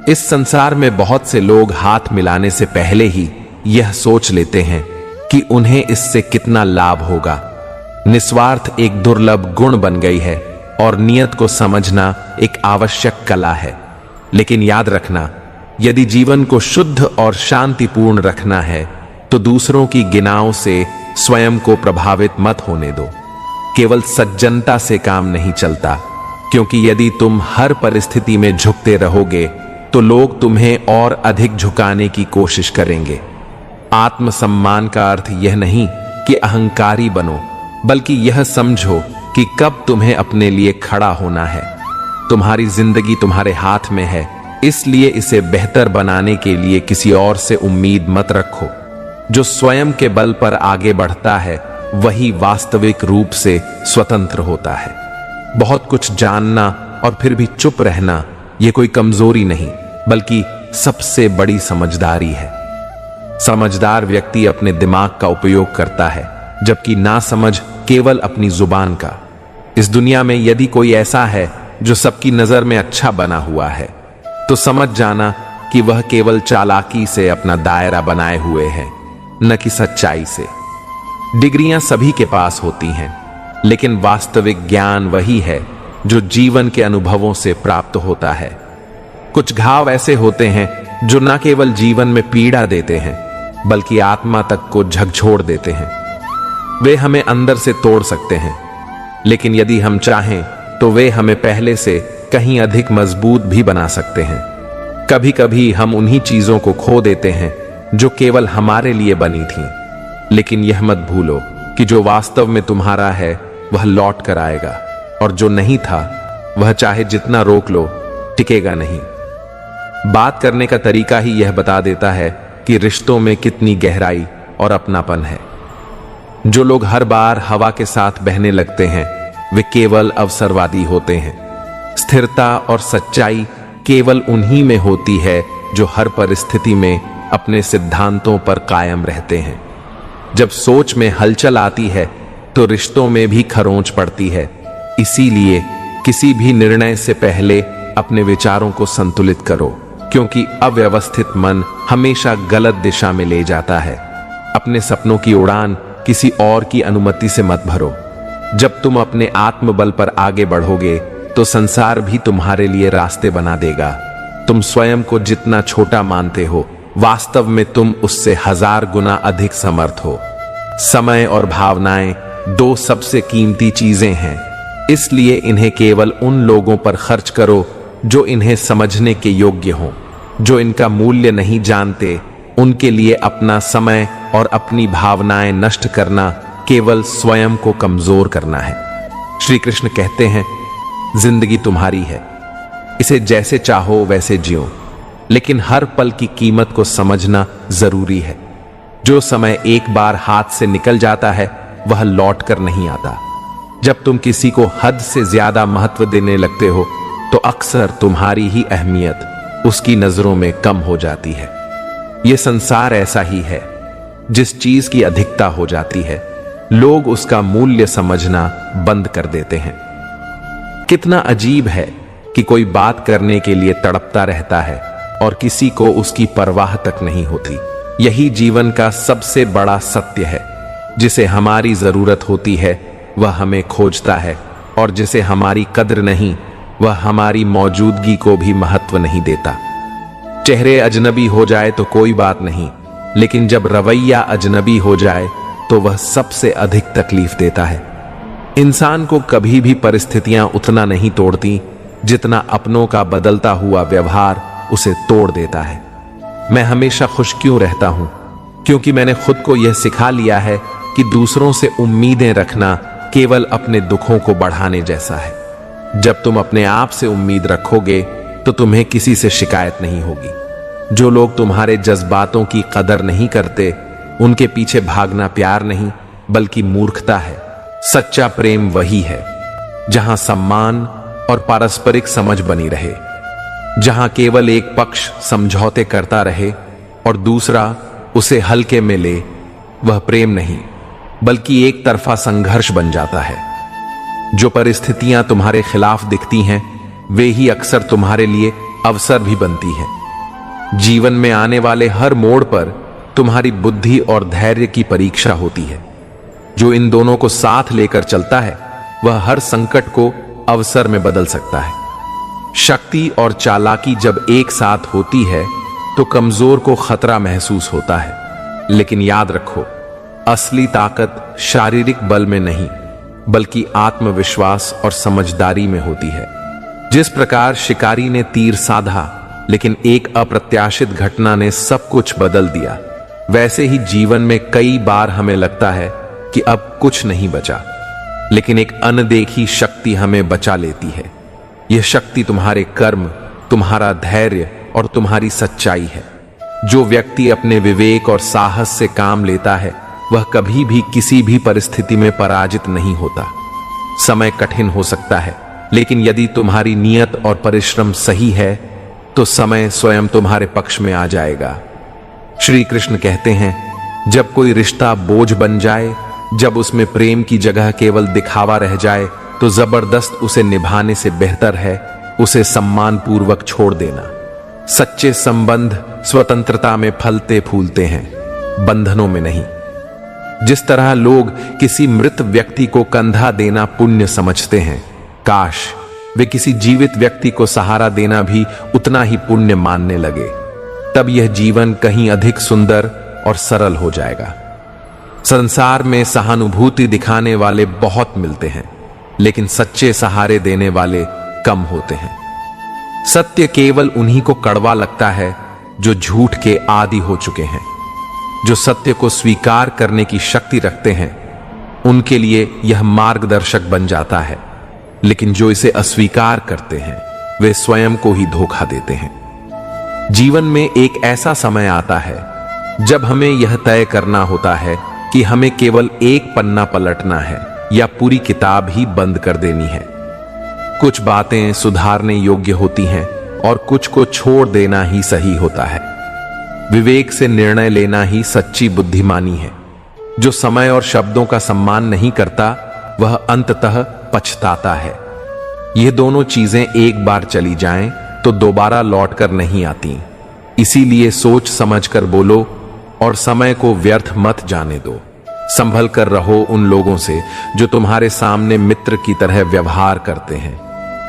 Speaker 1: इस संसार में बहुत से लोग हाथ मिलाने से पहले ही यह सोच लेते हैं कि उन्हें इससे कितना लाभ होगा। निस्वार्थ एक दुर्लभ गुण बन गई है और नियत को समझना एक आवश्यक कला है। लेकिन याद रखना, यदि जीवन को शुद्ध और शांतिपूर्ण रखना है तो दूसरों की गिनाओं से स्वयं को प्रभावित मत होने दो। केवल सज्जनता से काम नहीं चलता, क्योंकि यदि तुम हर परिस्थिति में झुकते रहोगे तो लोग तुम्हें और अधिक झुकाने की कोशिश करेंगे। आत्मसम्मान का अर्थ यह नहीं कि अहंकारी बनो, बल्कि यह समझो कि कब तुम्हें अपने लिए खड़ा होना है। तुम्हारी जिंदगी तुम्हारे हाथ में है, इसलिए इसे बेहतर बनाने के लिए किसी और से उम्मीद मत रखो। जो स्वयं के बल पर आगे बढ़ता है वही वास्तविक रूप से स्वतंत्र होता है। बहुत कुछ जानना और फिर भी चुप रहना यह कोई कमजोरी नहीं, बल्कि सबसे बड़ी समझदारी है। समझदार व्यक्ति अपने दिमाग का उपयोग करता है, जबकि नासमझ केवल अपनी जुबान का। इस दुनिया में यदि कोई ऐसा है जो सबकी नजर में अच्छा बना हुआ है, तो समझ जाना कि वह केवल चालाकी से अपना दायरा बनाए हुए है, न कि सच्चाई से। डिग्रियां सभी के पास होती हैं, लेकिन वास्तविक ज्ञान वही है जो जीवन के अनुभवों से प्राप्त होता है। कुछ घाव ऐसे होते हैं जो न केवल जीवन में पीड़ा देते हैं, बल्कि आत्मा तक को झकझोर देते हैं। वे हमें अंदर से तोड़ सकते हैं, लेकिन यदि हम चाहें तो वे हमें पहले से कहीं अधिक मजबूत भी बना सकते हैं। कभी कभी हम उन्हीं चीजों को खो देते हैं जो केवल हमारे लिए बनी थीं, लेकिन यह मत भूलो कि जो वास्तव में तुम्हारा है वह लौट कर आएगा, और जो नहीं था वह चाहे जितना रोक लो टिकेगा नहीं। बात करने का तरीका ही यह बता देता है कि रिश्तों में कितनी गहराई और अपनापन है। जो लोग हर बार हवा के साथ बहने लगते हैं वे केवल अवसरवादी होते हैं। स्थिरता और सच्चाई केवल उन्हीं में होती है जो हर परिस्थिति में अपने सिद्धांतों पर कायम रहते हैं। जब सोच में हलचल आती है तो रिश्तों में भी खरोंच पड़ती है। इसीलिए किसी भी निर्णय से पहले अपने विचारों को संतुलित करो, क्योंकि अव्यवस्थित मन हमेशा गलत दिशा में ले जाता है। अपने सपनों की उड़ान किसी और की अनुमति से मत भरो। जब तुम अपने आत्मबल पर आगे बढ़ोगे तो संसार भी तुम्हारे लिए रास्ते बना देगा। तुम स्वयं को जितना छोटा मानते हो, वास्तव में तुम उससे 1000 गुना अधिक समर्थ हो। समय और भावनाएं 2 सबसे कीमती चीजें हैं, इसलिए इन्हें केवल उन लोगों पर खर्च करो जो इन्हें समझने के योग्य हों। जो इनका मूल्य नहीं जानते, उनके लिए अपना समय और अपनी भावनाएं नष्ट करना केवल स्वयं को कमजोर करना है। श्री कृष्ण कहते हैं, जिंदगी तुम्हारी है, इसे जैसे चाहो वैसे जियो, लेकिन हर पल की कीमत को समझना जरूरी है। जो समय एक बार हाथ से निकल जाता है वह लौट कर नहीं आता। जब तुम किसी को हद से ज्यादा महत्व देने लगते हो तो अक्सर तुम्हारी ही अहमियत उसकी नजरों में कम हो जाती है। यह संसार ऐसा ही है, जिस चीज की अधिकता हो जाती है लोग उसका मूल्य समझना बंद कर देते हैं। कितना अजीब है कि कोई बात करने के लिए तड़पता रहता है और किसी को उसकी परवाह तक नहीं होती। यही जीवन का सबसे बड़ा सत्य है। जिसे हमारी जरूरत होती है वह हमें खोजता है, और जिसे हमारी कद्र नहीं वह हमारी मौजूदगी को भी महत्व नहीं देता। चेहरे अजनबी हो जाए तो कोई बात नहीं, लेकिन जब रवैया अजनबी हो जाए तो वह सबसे अधिक तकलीफ देता है। इंसान को कभी भी परिस्थितियां उतना नहीं तोड़ती जितना अपनों का बदलता हुआ व्यवहार उसे तोड़ देता है। मैं हमेशा खुश क्यों रहता हूं? क्योंकि मैंने खुद को यह सिखा लिया है कि दूसरों से उम्मीदें रखना केवल अपने दुखों को बढ़ाने जैसा है। जब तुम अपने आप से उम्मीद रखोगे तो तुम्हें किसी से शिकायत नहीं होगी। जो लोग तुम्हारे जज्बातों की कदर नहीं करते, उनके पीछे भागना प्यार नहीं बल्कि मूर्खता है। सच्चा प्रेम वही है जहां सम्मान और पारस्परिक समझ बनी रहे, जहां केवल एक पक्ष समझौते करता रहे और दूसरा उसे हल्के में ले। वह प्रेम नहीं बल्कि एक तरफा संघर्ष बन जाता है। जो परिस्थितियां तुम्हारे खिलाफ दिखती हैं वे ही अक्सर तुम्हारे लिए अवसर भी बनती हैं। जीवन में आने वाले हर मोड़ पर तुम्हारी बुद्धि और धैर्य की परीक्षा होती है। जो इन दोनों को साथ लेकर चलता है वह हर संकट को अवसर में बदल सकता है। शक्ति और चालाकी जब एक साथ होती है तो कमजोर को खतरा महसूस होता है। लेकिन याद रखो, असली ताकत शारीरिक बल में नहीं बल्कि आत्मविश्वास और समझदारी में होती है। जिस प्रकार शिकारी ने तीर साधा लेकिन एक अप्रत्याशित घटना ने सब कुछ बदल दिया, वैसे ही जीवन में कई बार हमें लगता है कि अब कुछ नहीं बचा, लेकिन एक अनदेखी शक्ति हमें बचा लेती है। यह शक्ति तुम्हारे कर्म, तुम्हारा धैर्य और तुम्हारी सच्चाई है। जो व्यक्ति अपने विवेक और साहस से काम लेता है वह कभी भी किसी भी परिस्थिति में पराजित नहीं होता। समय कठिन हो सकता है, लेकिन यदि तुम्हारी नीयत और परिश्रम सही है तो समय स्वयं तुम्हारे पक्ष में आ जाएगा। श्री कृष्ण कहते हैं, जब कोई रिश्ता बोझ बन जाए, जब उसमें प्रेम की जगह केवल दिखावा रह जाए, तो जबरदस्त उसे निभाने से बेहतर है उसे सम्मान पूर्वक छोड़ देना। सच्चे संबंध स्वतंत्रता में फलते फूलते हैं, बंधनों में नहीं। जिस तरह लोग किसी मृत व्यक्ति को कंधा देना पुण्य समझते हैं, काश वे किसी जीवित व्यक्ति को सहारा देना भी उतना ही पुण्य मानने लगे। तब यह जीवन कहीं अधिक सुंदर और सरल हो जाएगा। संसार में सहानुभूति दिखाने वाले बहुत मिलते हैं, लेकिन सच्चे सहारे देने वाले कम होते हैं। सत्य केवल उन्हीं को कड़वा लगता है जो झूठ के आदी हो चुके हैं। जो सत्य को स्वीकार करने की शक्ति रखते हैं उनके लिए यह मार्गदर्शक बन जाता है, लेकिन जो इसे अस्वीकार करते हैं वे स्वयं को ही धोखा देते हैं। जीवन में एक ऐसा समय आता है जब हमें यह तय करना होता है कि हमें केवल एक पन्ना पलटना है या पूरी किताब ही बंद कर देनी है। कुछ बातें सुधारने योग्य होती हैं और कुछ को छोड़ देना ही सही होता है। विवेक से निर्णय लेना ही सच्ची बुद्धिमानी है। जो समय और शब्दों का सम्मान नहीं करता वह अंततः पछताता है। ये दोनों चीजें एक बार चली जाएं तो दोबारा लौटकर नहीं आती। इसीलिए सोच समझकर बोलो और समय को व्यर्थ मत जाने दो। संभल कर रहो उन लोगों से जो तुम्हारे सामने मित्र की तरह व्यवहार करते हैं,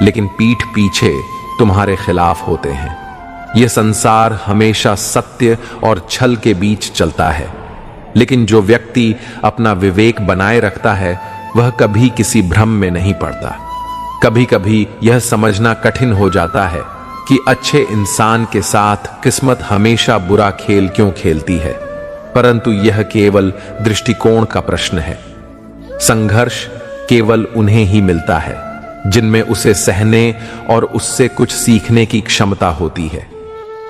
Speaker 1: लेकिन पीठ पीछे तुम्हारे खिलाफ होते हैं। यह संसार हमेशा सत्य और छल के बीच चलता है, लेकिन जो व्यक्ति अपना विवेक बनाए रखता है वह कभी किसी भ्रम में नहीं पड़ता। कभी कभी यह समझना कठिन हो जाता है कि अच्छे इंसान के साथ किस्मत हमेशा बुरा खेल क्यों खेलती है, परंतु यह केवल दृष्टिकोण का प्रश्न है। संघर्ष केवल उन्हें ही मिलता है जिनमें उसे सहने और उससे कुछ सीखने की क्षमता होती है।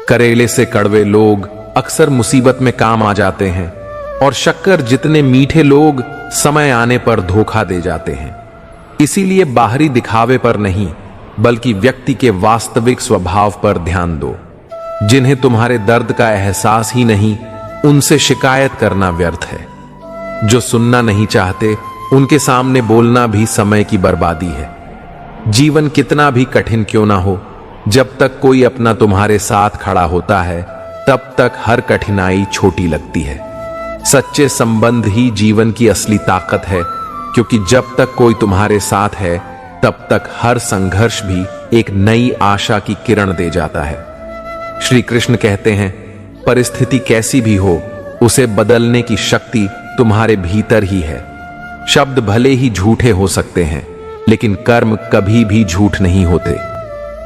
Speaker 1: करेले से कड़वे लोग अक्सर मुसीबत में काम आ जाते हैं और शक्कर जितने मीठे लोग समय आने पर धोखा दे जाते हैं। इसीलिए बाहरी दिखावे पर नहीं बल्कि व्यक्ति के वास्तविक स्वभाव पर ध्यान दो। जिन्हें तुम्हारे दर्द का एहसास ही नहीं, उनसे शिकायत करना व्यर्थ है। जो सुनना नहीं चाहते उनके सामने बोलना भी समय की बर्बादी है। जीवन कितना भी कठिन क्यों ना हो, जब तक कोई अपना तुम्हारे साथ खड़ा होता है तब तक हर कठिनाई छोटी लगती है। सच्चे संबंध ही जीवन की असली ताकत है, क्योंकि जब तक कोई तुम्हारे साथ है तब तक हर संघर्ष भी एक नई आशा की किरण दे जाता है। श्री कृष्ण कहते हैं, परिस्थिति कैसी भी हो उसे बदलने की शक्ति तुम्हारे भीतर ही है। शब्द भले ही झूठे हो सकते हैं, लेकिन कर्म कभी भी झूठ नहीं होते।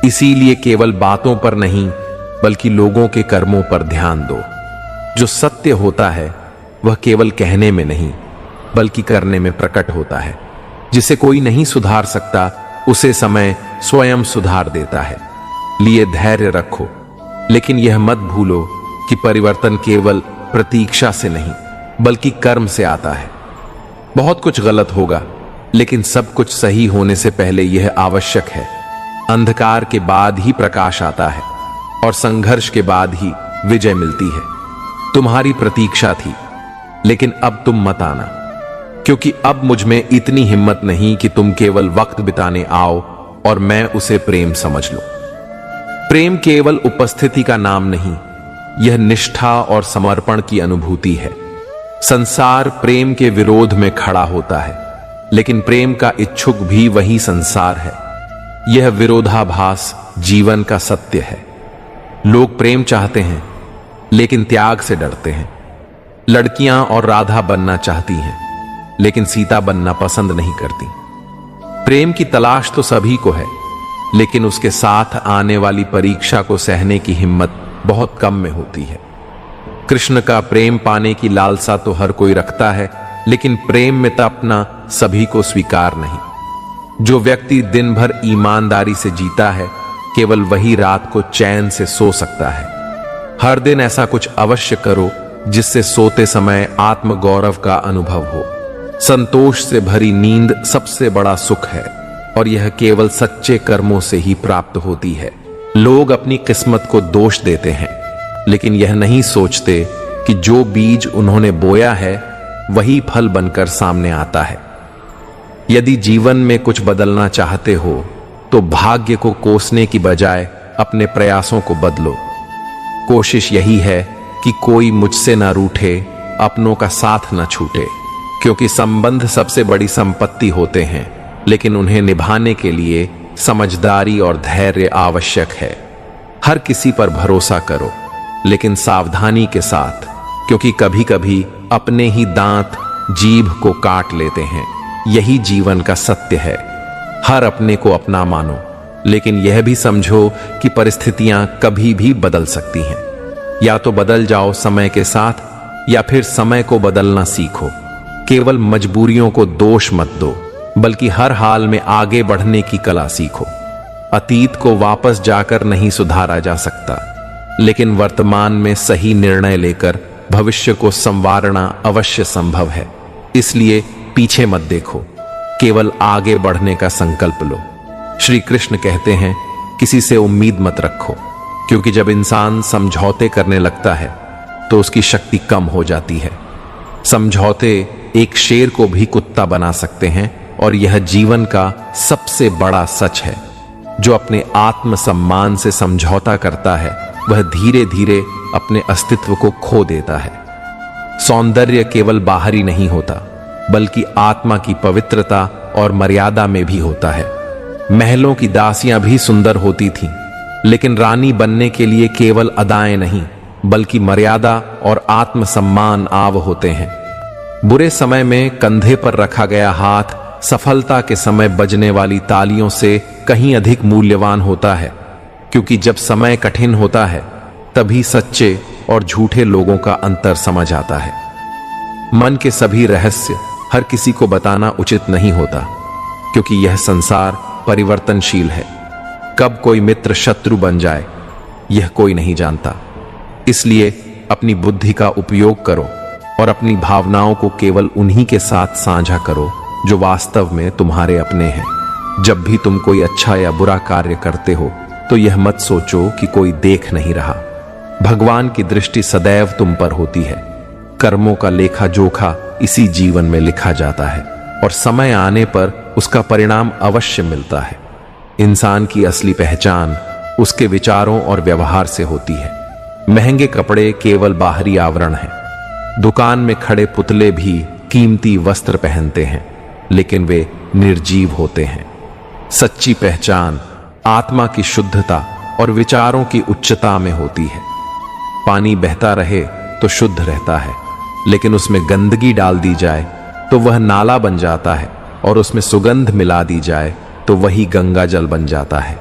Speaker 1: इसीलिए केवल बातों पर नहीं बल्कि लोगों के कर्मों पर ध्यान दो। जो सत्य होता है वह केवल कहने में नहीं बल्कि करने में प्रकट होता है। जिसे कोई नहीं सुधार सकता उसे समय स्वयं सुधार देता है। लिए धैर्य रखो, लेकिन यह मत भूलो कि परिवर्तन केवल प्रतीक्षा से नहीं बल्कि कर्म से आता है। बहुत कुछ गलत होगा, लेकिन सब कुछ सही होने से पहले यह आवश्यक है। अंधकार के बाद ही प्रकाश आता है और संघर्ष के बाद ही विजय मिलती है। तुम्हारी प्रतीक्षा थी, लेकिन अब तुम मत आना, क्योंकि अब मुझ में इतनी हिम्मत नहीं कि तुम केवल वक्त बिताने आओ और मैं उसे प्रेम समझ लूं। प्रेम केवल उपस्थिति का नाम नहीं, यह निष्ठा और समर्पण की अनुभूति है। संसार प्रेम के विरोध में खड़ा होता है, लेकिन प्रेम का इच्छुक भी वही संसार है। यह विरोधाभास जीवन का सत्य है। लोग प्रेम चाहते हैं, लेकिन त्याग से डरते हैं। लड़कियां और राधा बनना चाहती हैं, लेकिन सीता बनना पसंद नहीं करती। प्रेम की तलाश तो सभी को है, लेकिन उसके साथ आने वाली परीक्षा को सहने की हिम्मत बहुत कम में होती है। कृष्ण का प्रेम पाने की लालसा तो हर कोई रखता है, लेकिन प्रेम में तपना सभी को स्वीकार नहीं। जो व्यक्ति दिन भर ईमानदारी से जीता है, केवल वही रात को चैन से सो सकता है। हर दिन ऐसा कुछ अवश्य करो जिससे सोते समय आत्मगौरव का अनुभव हो। संतोष से भरी नींद सबसे बड़ा सुख है, और यह केवल सच्चे कर्मों से ही प्राप्त होती है। लोग अपनी किस्मत को दोष देते हैं, लेकिन यह नहीं सोचते कि जो बीज उन्होंने बोया है वही फल बनकर सामने आता है। यदि जीवन में कुछ बदलना चाहते हो तो भाग्य को कोसने की बजाय अपने प्रयासों को बदलो। कोशिश यही है कि कोई मुझसे ना रूठे, अपनों का साथ ना छूटे, क्योंकि संबंध सबसे बड़ी संपत्ति होते हैं, लेकिन उन्हें निभाने के लिए समझदारी और धैर्य आवश्यक है। हर किसी पर भरोसा करो, लेकिन सावधानी के साथ, क्योंकि कभी कभी अपने ही दांत जीभ को काट लेते हैं। यही जीवन का सत्य है। हर अपने को अपना मानो, लेकिन यह भी समझो कि परिस्थितियां कभी भी बदल सकती हैं। या तो बदल जाओ समय के साथ, या फिर समय को बदलना सीखो। केवल मजबूरियों को दोष मत दो, बल्कि हर हाल में आगे बढ़ने की कला सीखो। अतीत को वापस जाकर नहीं सुधारा जा सकता, लेकिन वर्तमान में सही निर्णय लेकर भविष्य को संवारना अवश्य संभव है। इसलिए पीछे मत देखो, केवल आगे बढ़ने का संकल्प लो। श्री कृष्ण कहते हैं, किसी से उम्मीद मत रखो, क्योंकि जब इंसान समझौते करने लगता है तो उसकी शक्ति कम हो जाती है। समझौते एक शेर को भी कुत्ता बना सकते हैं, और यह जीवन का सबसे बड़ा सच है। जो अपने आत्मसम्मान से समझौता करता है वह धीरे धीरे अपने अस्तित्व को खो देता है। सौंदर्य केवल बाहरी नहीं होता, बल्कि आत्मा की पवित्रता और मर्यादा में भी होता है। महलों की दासियां भी सुंदर होती थीं, लेकिन रानी बनने के लिए केवल अदाएं नहीं बल्कि मर्यादा और आत्मसम्मान आव होते हैं। बुरे समय में कंधे पर रखा गया हाथ सफलता के समय बजने वाली तालियों से कहीं अधिक मूल्यवान होता है, क्योंकि जब समय कठिन होता है तभी सच्चे और झूठे लोगों का अंतर समझ आता है। मन के सभी रहस्य हर किसी को बताना उचित नहीं होता, क्योंकि यह संसार परिवर्तनशील है। कब कोई मित्र शत्रु बन जाए यह कोई नहीं जानता। इसलिए अपनी बुद्धि का उपयोग करो और अपनी भावनाओं को केवल उन्हीं के साथ साझा करो जो वास्तव में तुम्हारे अपने हैं। जब भी तुम कोई अच्छा या बुरा कार्य करते हो तो यह मत सोचो कि कोई देख नहीं रहा। भगवान की दृष्टि सदैव तुम पर होती है। कर्मों का लेखा जोखा इसी जीवन में लिखा जाता है और समय आने पर उसका परिणाम अवश्य मिलता है। इंसान की असली पहचान उसके विचारों और व्यवहार से होती है। महंगे कपड़े केवल बाहरी आवरण हैं। दुकान में खड़े पुतले भी कीमती वस्त्र पहनते हैं, लेकिन वे निर्जीव होते हैं। सच्ची पहचान आत्मा की शुद्धता और विचारों की उच्चता में होती है। पानी बहता रहे तो शुद्ध रहता है, लेकिन उसमें गंदगी डाल दी जाए तो वह नाला बन जाता है, और उसमें सुगंध मिला दी जाए तो वही गंगा जल बन जाता है।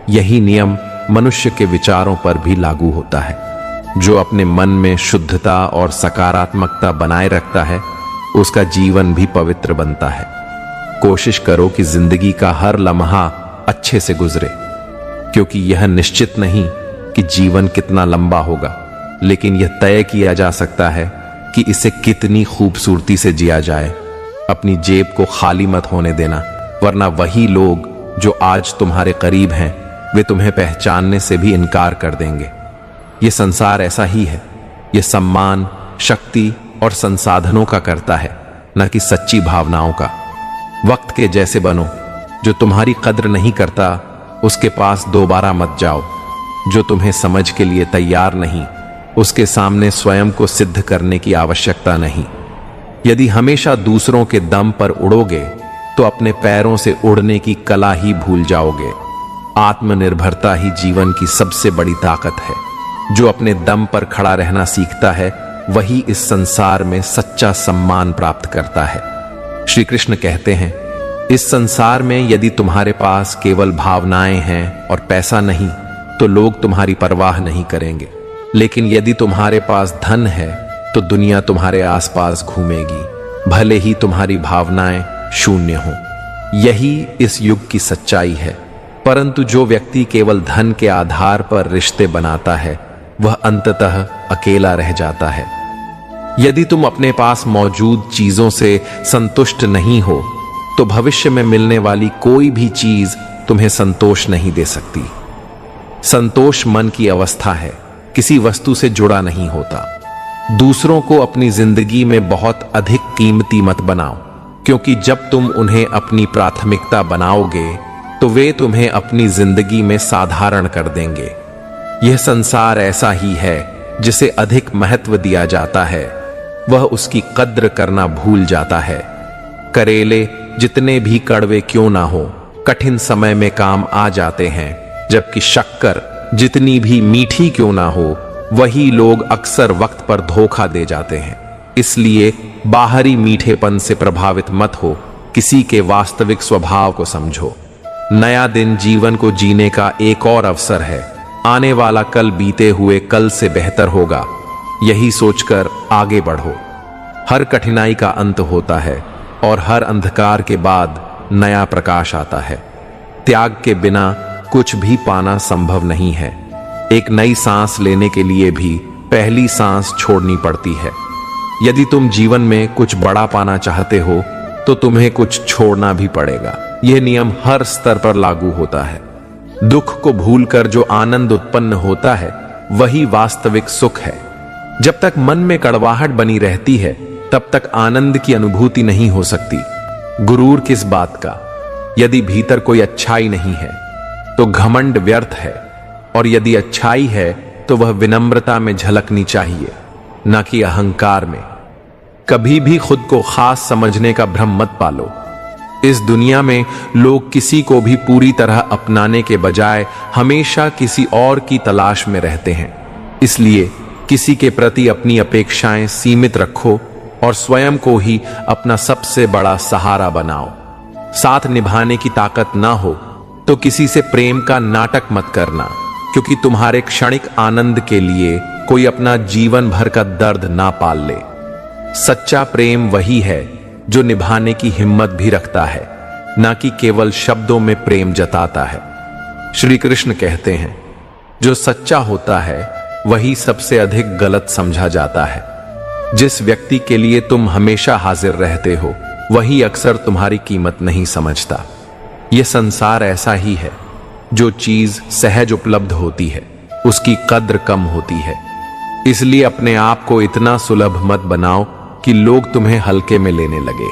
Speaker 1: यही नियम मनुष्य के विचारों पर भी लागू होता है। जो अपने मन में शुद्धता और सकारात्मकता बनाए रखता है, उसका जीवन भी पवित्र बनता है। कोशिश करो कि जिंदगी का हर लम्हा अच्छे से गुजरे, क्योंकि यह निश्चित नहीं कि जीवन कितना लंबा होगा, लेकिन यह तय किया जा सकता है कि इसे कितनी खूबसूरती से जिया जाए। अपनी जेब को खाली मत होने देना, वरना वही लोग जो आज तुम्हारे करीब हैं, वे तुम्हें पहचानने से भी इनकार कर देंगे। यह संसार ऐसा ही है। यह सम्मान, शक्ति और संसाधनों का करता है, न कि सच्ची भावनाओं का। वक्त के जैसे बनो। जो तुम्हारी कद्र नहीं करता, उसके पास दोबारा मत जाओ। जो तुम्हें समझ के लिए तैयार नहीं, उसके सामने स्वयं को सिद्ध करने की आवश्यकता नहीं। यदि हमेशा दूसरों के दम पर उड़ोगे, तो अपने पैरों से उड़ने की कला ही भूल जाओगे। आत्मनिर्भरता ही जीवन की सबसे बड़ी ताकत है। जो अपने दम पर खड़ा रहना सीखता है, वही इस संसार में सच्चा सम्मान प्राप्त करता है। श्री कृष्ण कहते हैं, इस संसार में यदि तुम्हारे पास केवल भावनाएं हैं और पैसा नहीं, तो लोग तुम्हारी परवाह नहीं करेंगे। लेकिन यदि तुम्हारे पास धन है, तो दुनिया तुम्हारे आसपास घूमेगी, भले ही तुम्हारी भावनाएं शून्य हो। यही इस युग की सच्चाई है। परंतु जो व्यक्ति केवल धन के आधार पर रिश्ते बनाता है, वह अंततः अकेला रह जाता है। यदि तुम अपने पास मौजूद चीजों से संतुष्ट नहीं हो, तो भविष्य में मिलने वाली कोई भी चीज तुम्हें संतोष नहीं दे सकती। संतोष मन की अवस्था है, किसी वस्तु से जुड़ा नहीं होता। दूसरों को अपनी जिंदगी में बहुत अधिक कीमती मत बनाओ, क्योंकि जब तुम उन्हें अपनी प्राथमिकता बनाओगे, तो वे तुम्हें अपनी जिंदगी में साधारण कर देंगे। यह संसार ऐसा ही है, जिसे अधिक महत्व दिया जाता है, वह उसकी कद्र करना भूल जाता है। करेले जितने भी कड़वे क्यों ना हो, कठिन समय में काम आ जाते हैं, जबकि शक्कर जितनी भी मीठी क्यों ना हो, वही लोग अक्सर वक्त पर धोखा दे जाते हैं। इसलिए बाहरी मीठेपन से प्रभावित मत हो, किसी के वास्तविक स्वभाव को समझो। नया दिन जीवन को जीने का एक और अवसर है। आने वाला कल बीते हुए कल से बेहतर होगा, यही सोचकर आगे बढ़ो। हर कठिनाई का अंत होता है, और हर अंधकार के बाद नया प्रकाश आता है। त्याग के बिना कुछ भी पाना संभव नहीं है। एक नई सांस लेने के लिए भी पहली सांस छोड़नी पड़ती है। यदि तुम जीवन में कुछ बड़ा पाना चाहते हो, तो तुम्हें कुछ छोड़ना भी पड़ेगा। यह नियम हर स्तर पर लागू होता है। दुख को भूलकर जो आनंद उत्पन्न होता है, वही वास्तविक सुख है। जब तक मन में कड़वाहट बनी रहती है, तब तक आनंद की अनुभूति नहीं हो सकती। गुरूर किस बात का? यदि भीतर कोई अच्छाई नहीं है, तो घमंड व्यर्थ है, और यदि अच्छाई है, तो वह विनम्रता में झलकनी चाहिए, न कि अहंकार में। कभी भी खुद को खास समझने का भ्रम मत पालो। इस दुनिया में लोग किसी को भी पूरी तरह अपनाने के बजाय हमेशा किसी और की तलाश में रहते हैं। इसलिए किसी के प्रति अपनी अपेक्षाएं सीमित रखो और स्वयं को ही अपना सबसे बड़ा सहारा बनाओ। साथ निभाने की ताकत ना हो तो किसी से प्रेम का नाटक मत करना, क्योंकि तुम्हारे क्षणिक आनंद के लिए कोई अपना जीवन भर का दर्द ना पाल ले। सच्चा प्रेम वही है जो निभाने की हिम्मत भी रखता है, ना कि केवल शब्दों में प्रेम जताता है। श्री कृष्ण कहते हैं, जो सच्चा होता है वही सबसे अधिक गलत समझा जाता है। जिस व्यक्ति के लिए तुम हमेशा हाजिर रहते हो, वही अक्सर तुम्हारी कीमत नहीं समझता। यह संसार ऐसा ही है। जो चीज सहज उपलब्ध होती है, उसकी कद्र कम होती है। इसलिए अपने आप को इतना सुलभ मत बनाओ कि लोग तुम्हें हल्के में लेने लगे।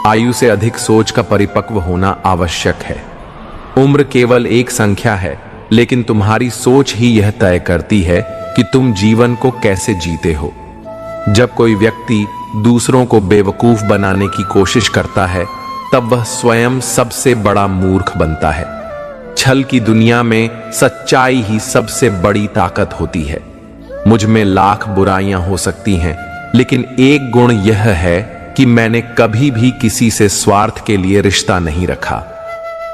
Speaker 1: आयु से अधिक सोच का परिपक्व होना आवश्यक है। उम्र केवल एक संख्या है, लेकिन तुम्हारी सोच ही यह तय करती है कि तुम जीवन को कैसे जीते हो। जब कोई व्यक्ति दूसरों को बेवकूफ बनाने की कोशिश करता है, तब वह स्वयं सबसे बड़ा मूर्ख बनता है। छल की दुनिया में सच्चाई ही सबसे बड़ी ताकत होती है। मुझ में लाख बुराइयां हो सकती हैं, लेकिन एक गुण यह है कि मैंने कभी भी किसी से स्वार्थ के लिए रिश्ता नहीं रखा।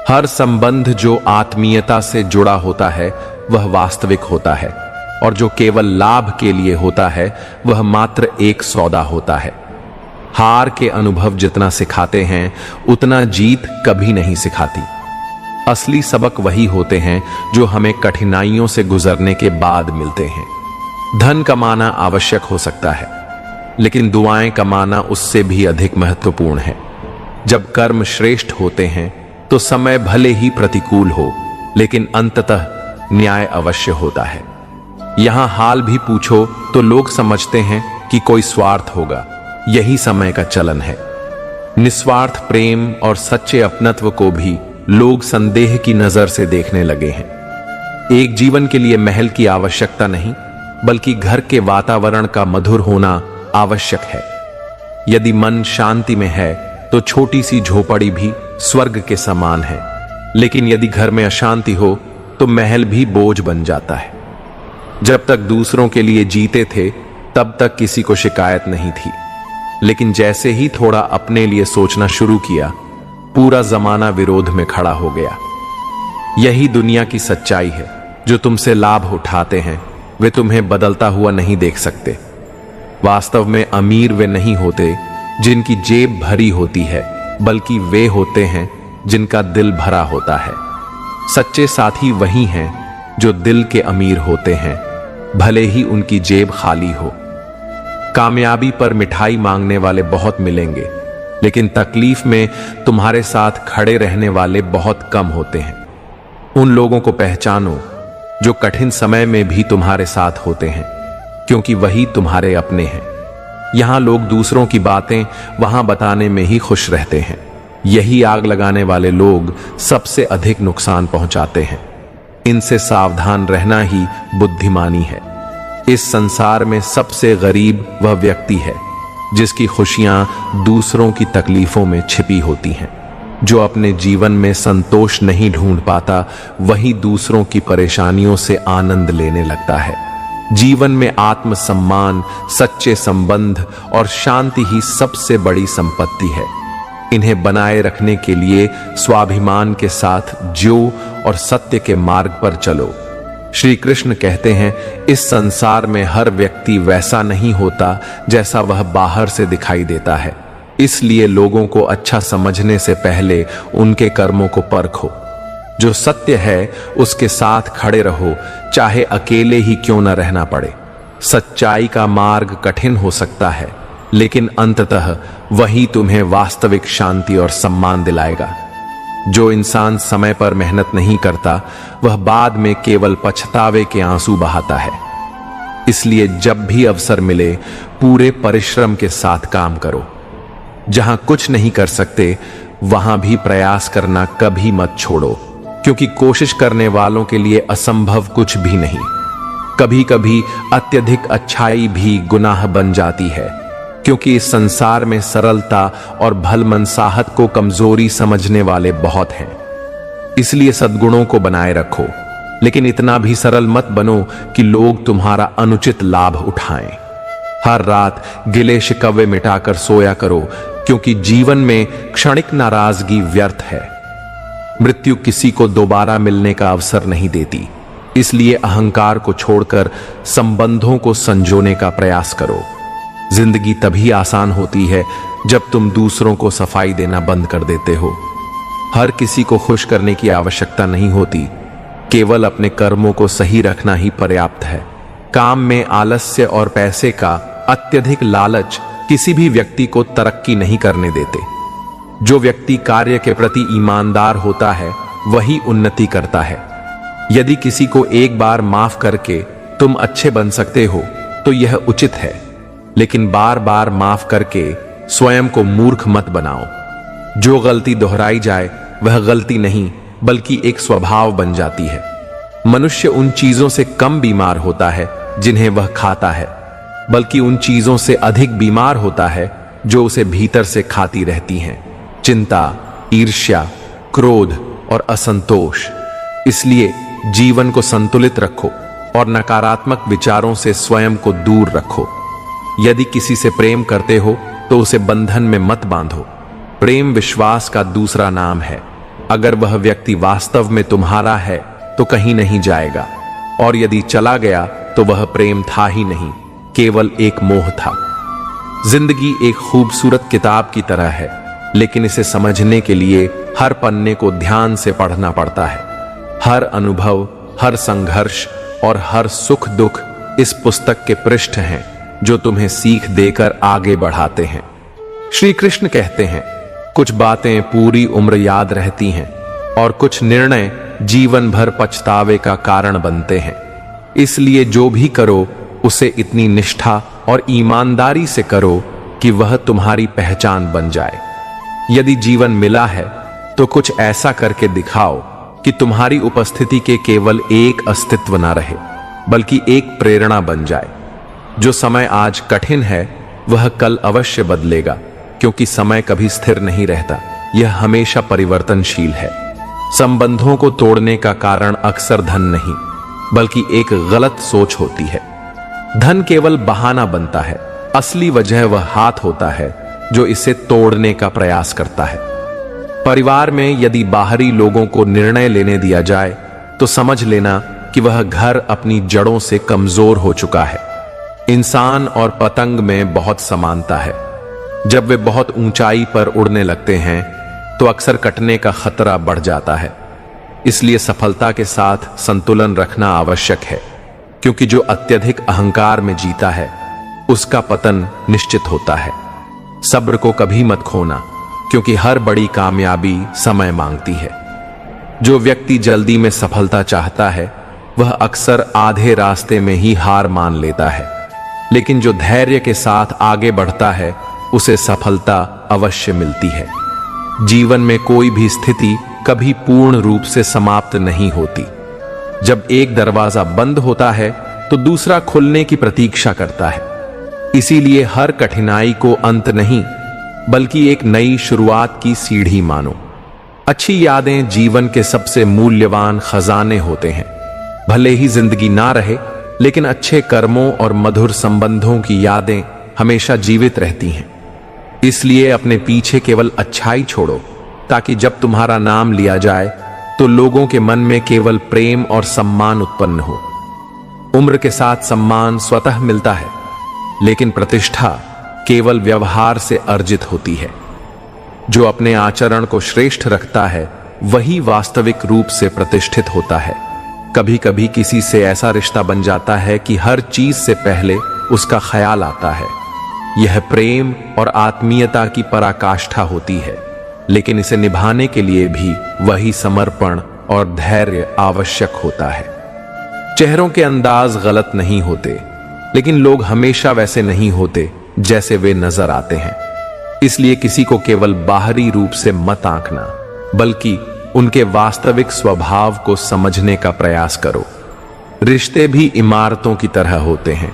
Speaker 1: हर संबंध जो आत्मीयता से जुड़ा होता है वह वास्तविक होता है, और जो केवल लाभ के लिए होता है वह मात्र एक सौदा होता है। हार के अनुभव जितना सिखाते हैं उतना जीत कभी नहीं सिखाती। असली सबक वही होते हैं जो हमें कठिनाइयों से गुजरने के बाद मिलते हैं। धन कमाना आवश्यक हो सकता है, लेकिन दुआएं कमाना उससे भी अधिक महत्वपूर्ण है। जब कर्म श्रेष्ठ होते हैं तो समय भले ही प्रतिकूल हो, लेकिन अंततः न्याय अवश्य होता है। यहां हाल भी पूछो तो लोग समझते हैं कि कोई स्वार्थ होगा। यही समय का चलन है। निस्वार्थ प्रेम और सच्चे अपनत्व को भी लोग संदेह की नजर से देखने लगे हैं। एक जीवन के लिए महल की आवश्यकता नहीं, बल्कि घर के वातावरण का मधुर होना आवश्यक है। यदि मन शांति में है तो छोटी सी झोपड़ी भी स्वर्ग के समान है, लेकिन यदि घर में अशांति हो तो महल भी बोझ बन जाता है। जब तक दूसरों के लिए जीते थे तब तक किसी को शिकायत नहीं थी, लेकिन जैसे ही थोड़ा अपने लिए सोचना शुरू किया, पूरा जमाना विरोध में खड़ा हो गया। यही दुनिया की सच्चाई है। जो तुमसे लाभ उठाते हैं वे तुम्हें बदलता हुआ नहीं देख सकते। वास्तव में अमीर वे नहीं होते जिनकी जेब भरी होती है, बल्कि वे होते हैं जिनका दिल भरा होता है। सच्चे साथी वही हैं जो दिल के अमीर होते हैं, भले ही उनकी जेब खाली हो। कामयाबी पर मिठाई मांगने वाले बहुत मिलेंगे, लेकिन तकलीफ में तुम्हारे साथ खड़े रहने वाले बहुत कम होते हैं। उन लोगों को पहचानो जो कठिन समय में भी तुम्हारे साथ होते हैं, क्योंकि वही तुम्हारे अपने हैं। यहां लोग दूसरों की बातें वहां बताने में ही खुश रहते हैं। यही आग लगाने वाले लोग सबसे अधिक नुकसान पहुंचाते हैं। इनसे सावधान रहना ही बुद्धिमानी है। इस संसार में सबसे गरीब वह व्यक्ति है जिसकी खुशियां दूसरों की तकलीफों में छिपी होती हैं। जो अपने जीवन में संतोष नहीं ढूंढ पाता, वही दूसरों की परेशानियों से आनंद लेने लगता है। जीवन में आत्मसम्मान, सच्चे संबंध और शांति ही सबसे बड़ी संपत्ति है। इन्हें बनाए रखने के लिए स्वाभिमान के साथ जियो और सत्य के मार्ग पर चलो। श्री कृष्ण कहते हैं, इस संसार में हर व्यक्ति वैसा नहीं होता जैसा वह बाहर से दिखाई देता है। इसलिए लोगों को अच्छा समझने से पहले उनके कर्मों को परखो। जो सत्य है उसके साथ खड़े रहो, चाहे अकेले ही क्यों न रहना पड़े। सच्चाई का मार्ग कठिन हो सकता है, लेकिन अंततः वही तुम्हें वास्तविक शांति और सम्मान दिलाएगा। जो इंसान समय पर मेहनत नहीं करता, वह बाद में केवल पछतावे के आंसू बहाता है। इसलिए जब भी अवसर मिले, पूरे परिश्रम के साथ काम करो। जहां कुछ नहीं कर सकते, वहां भी प्रयास करना कभी मत छोड़ो, क्योंकि कोशिश करने वालों के लिए असंभव कुछ भी नहीं। कभी कभी अत्यधिक अच्छाई भी गुनाह बन जाती है, क्योंकि इस संसार में सरलता और भलमनसाहत को कमजोरी समझने वाले बहुत हैं। इसलिए सद्गुणों को बनाए रखो, लेकिन इतना भी सरल मत बनो कि लोग तुम्हारा अनुचित लाभ उठाएं। हर रात गिले शिकवे मिटाकर सोया करो, क्योंकि जीवन में क्षणिक नाराजगी व्यर्थ है। मृत्यु किसी को दोबारा मिलने का अवसर नहीं देती। इसलिए अहंकार को छोड़कर संबंधों को संजोने का प्रयास करो। जिंदगी तभी आसान होती है जब तुम दूसरों को सफाई देना बंद कर देते हो। हर किसी को खुश करने की आवश्यकता नहीं होती, केवल अपने कर्मों को सही रखना ही पर्याप्त है। काम में आलस्य और पैसे का अत्यधिक लालच किसी भी व्यक्ति को तरक्की नहीं करने देते। जो व्यक्ति कार्य के प्रति ईमानदार होता है, वही उन्नति करता है। यदि किसी को एक बार माफ करके तुम अच्छे बन सकते हो, तो यह उचित है। लेकिन बार बार माफ करके स्वयं को मूर्ख मत बनाओ। जो गलती दोहराई जाए वह गलती नहीं बल्कि एक स्वभाव बन जाती है। मनुष्य उन चीजों से कम बीमार होता है जिन्हें वह खाता है, बल्कि उन चीजों से अधिक बीमार होता है जो उसे भीतर से खाती रहती हैं। चिंता, ईर्ष्या, क्रोध और असंतोष। इसलिए जीवन को संतुलित रखो और नकारात्मक विचारों से स्वयं को दूर रखो। यदि किसी से प्रेम करते हो तो उसे बंधन में मत बांधो। प्रेम विश्वास का दूसरा नाम है। अगर वह व्यक्ति वास्तव में तुम्हारा है तो कहीं नहीं जाएगा, और यदि चला गया तो वह प्रेम था ही नहीं, केवल एक मोह था। जिंदगी एक खूबसूरत किताब की तरह है, लेकिन इसे समझने के लिए हर पन्ने को ध्यान से पढ़ना पड़ता है। हर अनुभव, हर संघर्ष और हर सुख दुख इस पुस्तक के पृष्ठ हैं जो तुम्हें सीख देकर आगे बढ़ाते हैं। श्री कृष्ण कहते हैं, कुछ बातें पूरी उम्र याद रहती हैं और कुछ निर्णय जीवन भर पछतावे का कारण बनते हैं। इसलिए जो भी करो उसे इतनी निष्ठा और ईमानदारी से करो कि वह तुम्हारी पहचान बन जाए। यदि जीवन मिला है तो कुछ ऐसा करके दिखाओ कि तुम्हारी उपस्थिति के केवल एक अस्तित्व ना रहे, बल्कि एक प्रेरणा बन जाए। जो समय आज कठिन है वह कल अवश्य बदलेगा, क्योंकि समय कभी स्थिर नहीं रहता, यह हमेशा परिवर्तनशील है। संबंधों को तोड़ने का कारण अक्सर धन नहीं बल्कि एक गलत सोच होती है। धन केवल बहाना बनता है, असली वजह वह हाथ होता है जो इसे तोड़ने का प्रयास करता है। परिवार में यदि बाहरी लोगों को निर्णय लेने दिया जाए तो समझ लेना कि वह घर अपनी जड़ों से कमजोर हो चुका है। इंसान और पतंग में बहुत समानता है। जब वे बहुत ऊंचाई पर उड़ने लगते हैं तो अक्सर कटने का खतरा बढ़ जाता है। इसलिए सफलता के साथ संतुलन रखना आवश्यक है, क्योंकि जो अत्यधिक अहंकार में जीता है उसका पतन निश्चित होता है। सब्र को कभी मत खोना, क्योंकि हर बड़ी कामयाबी समय मांगती है। जो व्यक्ति जल्दी में सफलता चाहता है वह अक्सर आधे रास्ते में ही हार मान लेता है, लेकिन जो धैर्य के साथ आगे बढ़ता है उसे सफलता अवश्य मिलती है। जीवन में कोई भी स्थिति कभी पूर्ण रूप से समाप्त नहीं होती। जब एक दरवाजा बंद होता है तो दूसरा खुलने की प्रतीक्षा करता है। इसीलिए हर कठिनाई को अंत नहीं बल्कि एक नई शुरुआत की सीढ़ी मानो। अच्छी यादें जीवन के सबसे मूल्यवान खजाने होते हैं। भले ही जिंदगी ना रहे, लेकिन अच्छे कर्मों और मधुर संबंधों की यादें हमेशा जीवित रहती हैं। इसलिए अपने पीछे केवल अच्छाई छोड़ो, ताकि जब तुम्हारा नाम लिया जाए तो लोगों के मन में केवल प्रेम और सम्मान उत्पन्न हो। उम्र के साथ सम्मान स्वतः मिलता है, लेकिन प्रतिष्ठा केवल व्यवहार से अर्जित होती है। जो अपने आचरण को श्रेष्ठ रखता है वही वास्तविक रूप से प्रतिष्ठित होता है। कभी कभी किसी से ऐसा रिश्ता बन जाता है कि हर चीज से पहले उसका ख्याल आता है। यह प्रेम और आत्मीयता की पराकाष्ठा होती है, लेकिन इसे निभाने के लिए भी वही समर्पण और धैर्य आवश्यक होता है। चेहरों के अंदाज गलत नहीं होते, लेकिन लोग हमेशा वैसे नहीं होते जैसे वे नजर आते हैं। इसलिए किसी को केवल बाहरी रूप से मत आंकना, बल्कि उनके वास्तविक स्वभाव को समझने का प्रयास करो। रिश्ते भी इमारतों की तरह होते हैं।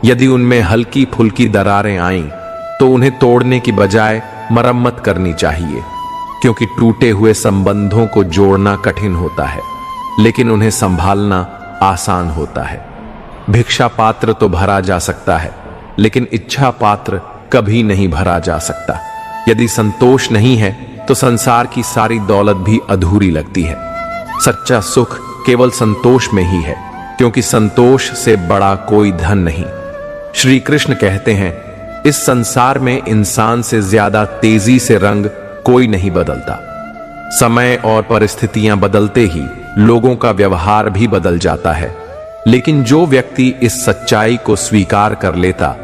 Speaker 1: यदि उनमें हल्की फुल्की दरारें आईं तो उन्हें तोड़ने की बजाय मरम्मत करनी चाहिए, क्योंकि टूटे हुए संबंधों को जोड़ना कठिन होता है, लेकिन उन्हें संभालना आसान होता है। भिक्षा पात्र तो भरा जा सकता है, लेकिन इच्छा पात्र कभी नहीं भरा जा सकता। यदि संतोष नहीं है तो संसार की सारी दौलत भी अधूरी लगती है। सच्चा सुख केवल संतोष में ही है, क्योंकि संतोष से बड़ा कोई धन नहीं। श्री कृष्ण कहते हैं, इस संसार में इंसान से ज्यादा तेजी से रंग कोई नहीं बदलता। समय और परिस्थितियां बदलते ही लोगों का व्यवहार भी बदल जाता है, लेकिन जो व्यक्ति इस सच्चाई को स्वीकार कर लेता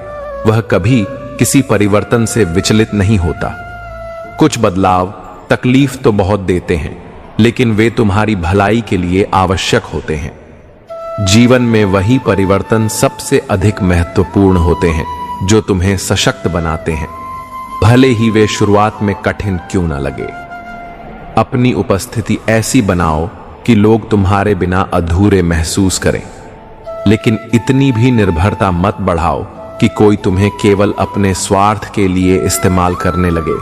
Speaker 1: वह कभी किसी परिवर्तन से विचलित नहीं होता। कुछ बदलाव तकलीफ तो बहुत देते हैं, लेकिन वे तुम्हारी भलाई के लिए आवश्यक होते हैं। जीवन में वही परिवर्तन सबसे अधिक महत्वपूर्ण होते हैं जो तुम्हें सशक्त बनाते हैं, भले ही वे शुरुआत में कठिन क्यों न लगे। अपनी उपस्थिति ऐसी बनाओ कि लोग तुम्हारे बिना अधूरे महसूस करें, लेकिन इतनी भी निर्भरता मत बढ़ाओ कि कोई तुम्हें केवल अपने स्वार्थ के लिए इस्तेमाल करने लगे।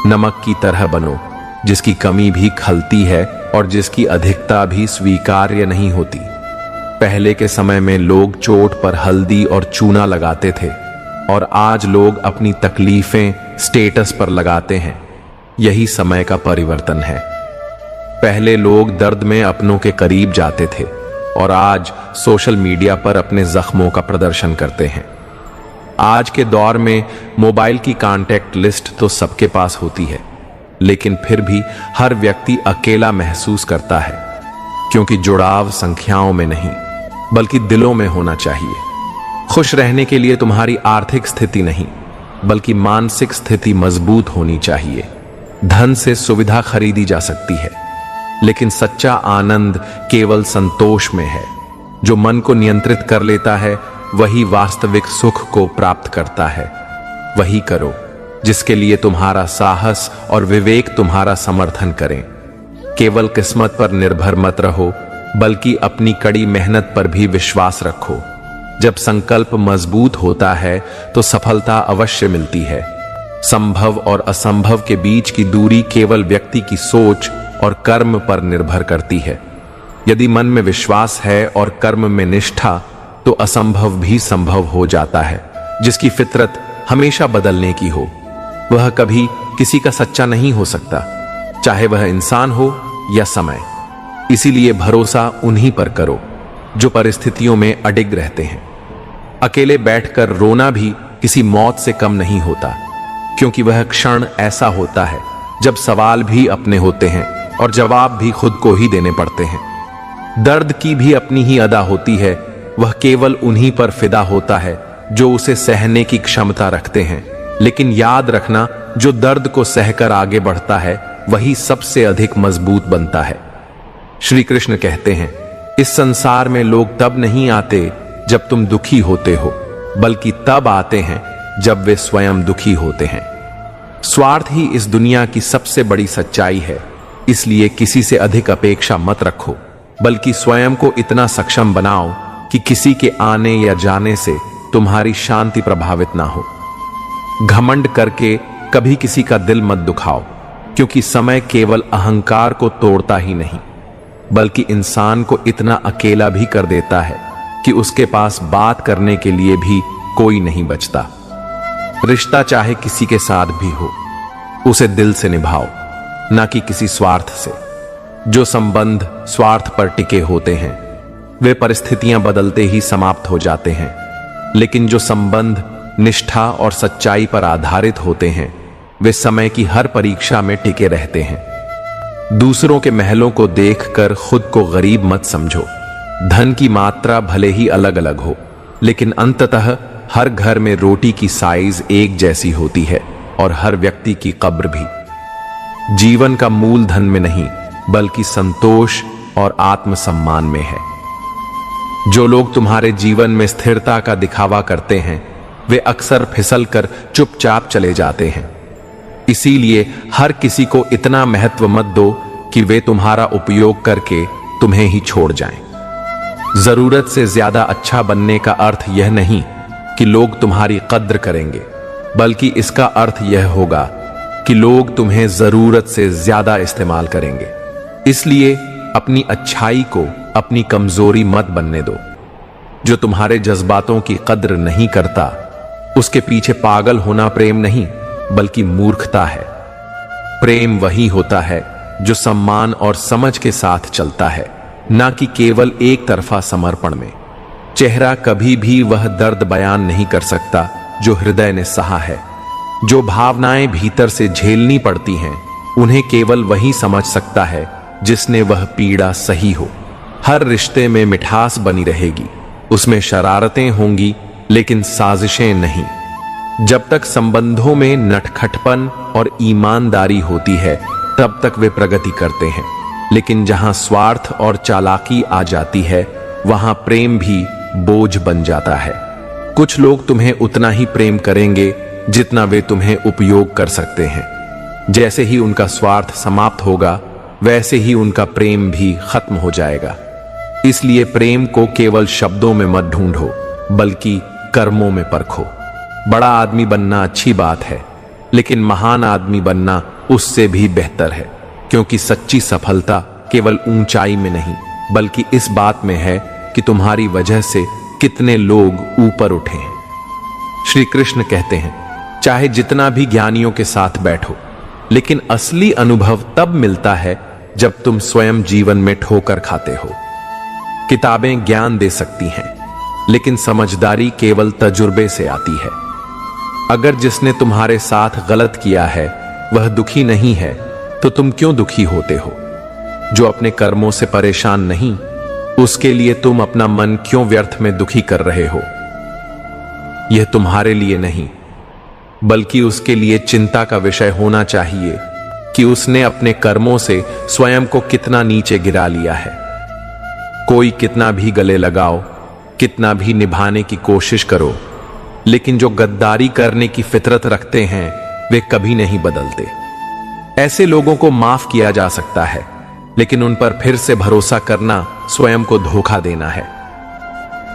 Speaker 1: नमक की तरह बनो, जिसकी कमी भी खलती है और जिसकी अधिकता भी स्वीकार्य नहीं होती। पहले के समय में लोग चोट पर हल्दी और चूना लगाते थे, और आज लोग अपनी तकलीफें स्टेटस पर लगाते हैं। यही समय का परिवर्तन है। पहले लोग दर्द में अपनों के करीब जाते थे, और आज सोशल मीडिया पर अपने जख्मों का प्रदर्शन करते हैं। आज के दौर में मोबाइल की कॉन्टैक्ट लिस्ट तो सबके पास होती है, लेकिन फिर भी हर व्यक्ति अकेला महसूस करता है, क्योंकि जुड़ाव संख्याओं में नहीं बल्कि दिलों में होना चाहिए। खुश रहने के लिए तुम्हारी आर्थिक स्थिति नहीं बल्कि मानसिक स्थिति मजबूत होनी चाहिए। धन से सुविधा खरीदी जा सकती है, लेकिन सच्चा आनंद केवल संतोष में है। जो मन को नियंत्रित कर लेता है वही वास्तविक सुख को प्राप्त करता है। वही करो जिसके लिए तुम्हारा साहस और विवेक तुम्हारा समर्थन करें। केवल किस्मत पर निर्भर मत रहो, बल्कि अपनी कड़ी मेहनत पर भी विश्वास रखो। जब संकल्प मजबूत होता है तो सफलता अवश्य मिलती है। संभव और असंभव के बीच की दूरी केवल व्यक्ति की सोच और कर्म पर निर्भर करती है। यदि मन में विश्वास है और कर्म में निष्ठा, तो असंभव भी संभव हो जाता है। जिसकी फितरत हमेशा बदलने की हो, वह कभी किसी का सच्चा नहीं हो सकता, चाहे वह इंसान हो या समय। इसीलिए भरोसा उन्हीं पर करो जो परिस्थितियों में अडिग रहते हैं। अकेले बैठकर रोना भी किसी मौत से कम नहीं होता, क्योंकि वह क्षण ऐसा होता है जब सवाल भी अपने होते हैं और जवाब भी खुद को ही देने पड़ते हैं। दर्द की भी अपनी ही अदा होती है, वह केवल उन्हीं पर फिदा होता है जो उसे सहने की क्षमता रखते हैं। लेकिन याद रखना, जो दर्द को सहकर आगे बढ़ता है वही सबसे अधिक मजबूत बनता है। श्री कृष्ण कहते हैं, इस संसार में लोग तब नहीं आते जब तुम दुखी होते हो, बल्कि तब आते हैं जब वे स्वयं दुखी होते हैं। स्वार्थ ही इस दुनिया की सबसे बड़ी सच्चाई है। इसलिए किसी से अधिक अपेक्षा मत रखो, बल्कि स्वयं को इतना सक्षम बनाओ कि किसी के आने या जाने से तुम्हारी शांति प्रभावित ना हो। घमंड करके कभी किसी का दिल मत दुखाओ, क्योंकि समय केवल अहंकार को तोड़ता ही नहीं, बल्कि इंसान को इतना अकेला भी कर देता है कि उसके पास बात करने के लिए भी कोई नहीं बचता। रिश्ता चाहे किसी के साथ भी हो, उसे दिल से निभाओ, ना कि किसी स्वार्थ से। जो संबंध स्वार्थ पर टिके होते हैं वे परिस्थितियां बदलते ही समाप्त हो जाते हैं, लेकिन जो संबंध निष्ठा और सच्चाई पर आधारित होते हैं वे समय की हर परीक्षा में टिके रहते हैं। दूसरों के महलों को देखकर खुद को गरीब मत समझो। धन की मात्रा भले ही अलग अलग हो, लेकिन अंततः हर घर में रोटी की साइज एक जैसी होती है और हर व्यक्ति की कब्र भी। जीवन का मूल धन में नहीं, बल्कि संतोष और आत्मसम्मान में है। जो लोग तुम्हारे जीवन में स्थिरता का दिखावा करते हैं वे अक्सर फिसल कर चुपचाप चले जाते हैं। इसीलिए हर किसी को इतना महत्व मत दो कि वे तुम्हारा उपयोग करके तुम्हें ही छोड़ जाएं। जरूरत से ज्यादा अच्छा बनने का अर्थ यह नहीं कि लोग तुम्हारी कद्र करेंगे, बल्कि इसका अर्थ यह होगा कि लोग तुम्हें जरूरत से ज्यादा इस्तेमाल करेंगे। इसलिए अपनी अच्छाई को अपनी कमजोरी मत बनने दो। जो तुम्हारे जज्बातों की कद्र नहीं करता उसके पीछे पागल होना प्रेम नहीं बल्कि मूर्खता है। प्रेम वही होता है जो सम्मान और समझ के साथ चलता है, ना कि केवल एक तरफा समर्पण में। चेहरा कभी भी वह दर्द बयान नहीं कर सकता जो हृदय ने सहा है। जो भावनाएं भीतर से झेलनी पड़ती हैं उन्हें केवल वही समझ सकता है जिसने वह पीड़ा सही हो। हर रिश्ते में मिठास बनी रहेगी, उसमें शरारतें होंगी लेकिन साजिशें नहीं। जब तक संबंधों में नटखटपन और ईमानदारी होती है तब तक वे प्रगति करते हैं, लेकिन जहां स्वार्थ और चालाकी आ जाती है वहां प्रेम भी बोझ बन जाता है। कुछ लोग तुम्हें उतना ही प्रेम करेंगे जितना वे तुम्हें उपयोग कर सकते हैं। जैसे ही उनका स्वार्थ समाप्त होगा, वैसे ही उनका प्रेम भी खत्म हो जाएगा। इसलिए प्रेम को केवल शब्दों में मत ढूंढो, बल्कि कर्मों में परखो। बड़ा आदमी बनना अच्छी बात है, लेकिन महान आदमी बनना उससे भी बेहतर है, क्योंकि सच्ची सफलता केवल ऊंचाई में नहीं, बल्कि इस बात में है कि तुम्हारी वजह से कितने लोग ऊपर उठे हैं। श्री कृष्ण कहते हैं, चाहे जितना भी ज्ञानियों के साथ बैठो, लेकिन असली अनुभव तब मिलता है जब तुम स्वयं जीवन में ठोकर खाते हो। किताबें ज्ञान दे सकती हैं, लेकिन समझदारी केवल तजुर्बे से आती है। अगर जिसने तुम्हारे साथ गलत किया है वह दुखी नहीं है, तो तुम क्यों दुखी होते हो? जो अपने कर्मों से परेशान नहीं, उसके लिए तुम अपना मन क्यों व्यर्थ में दुखी कर रहे हो? यह तुम्हारे लिए नहीं, बल्कि उसके लिए चिंता का विषय होना चाहिए कि उसने अपने कर्मों से स्वयं को कितना नीचे गिरा लिया है। कोई कितना भी गले लगाओ, कितना भी निभाने की कोशिश करो, लेकिन जो गद्दारी करने की फितरत रखते हैं वे कभी नहीं बदलते। ऐसे लोगों को माफ किया जा सकता है, लेकिन उन पर फिर से भरोसा करना स्वयं को धोखा देना है।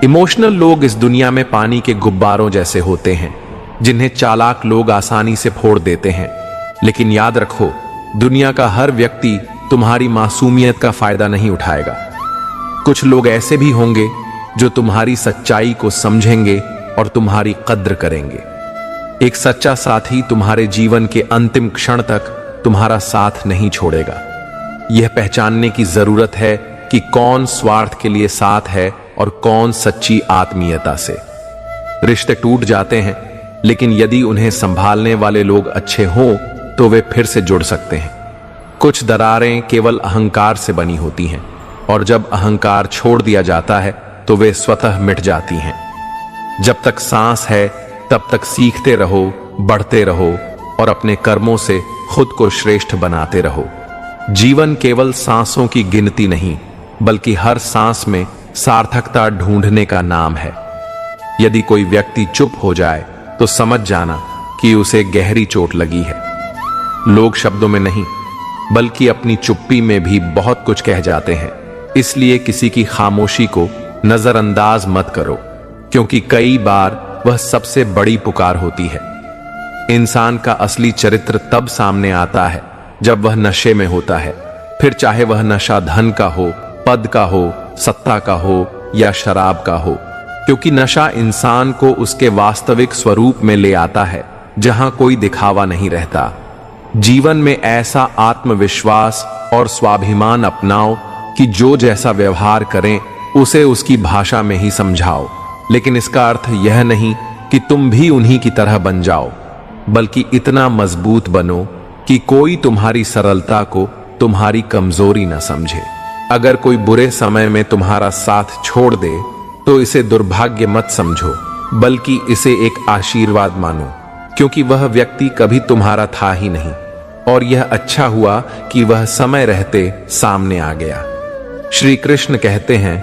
Speaker 1: इमोशनल लोग इस दुनिया में पानी के गुब्बारों जैसे होते हैं, जिन्हें चालाक लोग आसानी से फोड़ देते हैं। लेकिन याद रखो, दुनिया का हर व्यक्ति तुम्हारी मासूमियत का फायदा नहीं उठाएगा। कुछ लोग ऐसे भी होंगे जो तुम्हारी सच्चाई को समझेंगे और तुम्हारी कद्र करेंगे। एक सच्चा साथी तुम्हारे जीवन के अंतिम क्षण तक तुम्हारा साथ नहीं छोड़ेगा। यह पहचानने की जरूरत है कि कौन स्वार्थ के लिए साथ है और कौन सच्ची आत्मीयता से। रिश्ते टूट जाते हैं, लेकिन यदि उन्हें संभालने वाले लोग अच्छे हों तो वे फिर से जुड़ सकते हैं। कुछ दरारें केवल अहंकार से बनी होती हैं, और जब अहंकार छोड़ दिया जाता है तो वे स्वतः मिट जाती हैं। जब तक सांस है तब तक सीखते रहो, बढ़ते रहो और अपने कर्मों से खुद को श्रेष्ठ बनाते रहो। जीवन केवल सांसों की गिनती नहीं, बल्कि हर सांस में सार्थकता ढूंढने का नाम है। यदि कोई व्यक्ति चुप हो जाए तो समझ जाना कि उसे गहरी चोट लगी है। लोग शब्दों में नहीं, बल्कि अपनी चुप्पी में भी बहुत कुछ कह जाते हैं। इसलिए किसी की खामोशी को नजरअंदाज मत करो, क्योंकि कई बार वह सबसे बड़ी पुकार होती है। इंसान का असली चरित्र तब सामने आता है जब वह नशे में होता है, फिर चाहे वह नशा धन का हो, पद का हो, सत्ता का हो या शराब का हो, क्योंकि नशा इंसान को उसके वास्तविक स्वरूप में ले आता है, जहां कोई दिखावा नहीं रहता। जीवन में ऐसा आत्मविश्वास और स्वाभिमान अपनाओ कि जो जैसा व्यवहार करें उसे उसकी भाषा में ही समझाओ। लेकिन इसका अर्थ यह नहीं कि तुम भी उन्हीं की तरह बन जाओ, बल्कि इतना मजबूत बनो कि कोई तुम्हारी सरलता को तुम्हारी कमजोरी न समझे। अगर कोई बुरे समय में तुम्हारा साथ छोड़ दे तो इसे दुर्भाग्य मत समझो, बल्कि इसे एक आशीर्वाद मानो, क्योंकि वह व्यक्ति कभी तुम्हारा था ही नहीं, और यह अच्छा हुआ कि वह समय रहते सामने आ गया। श्री कृष्ण कहते हैं,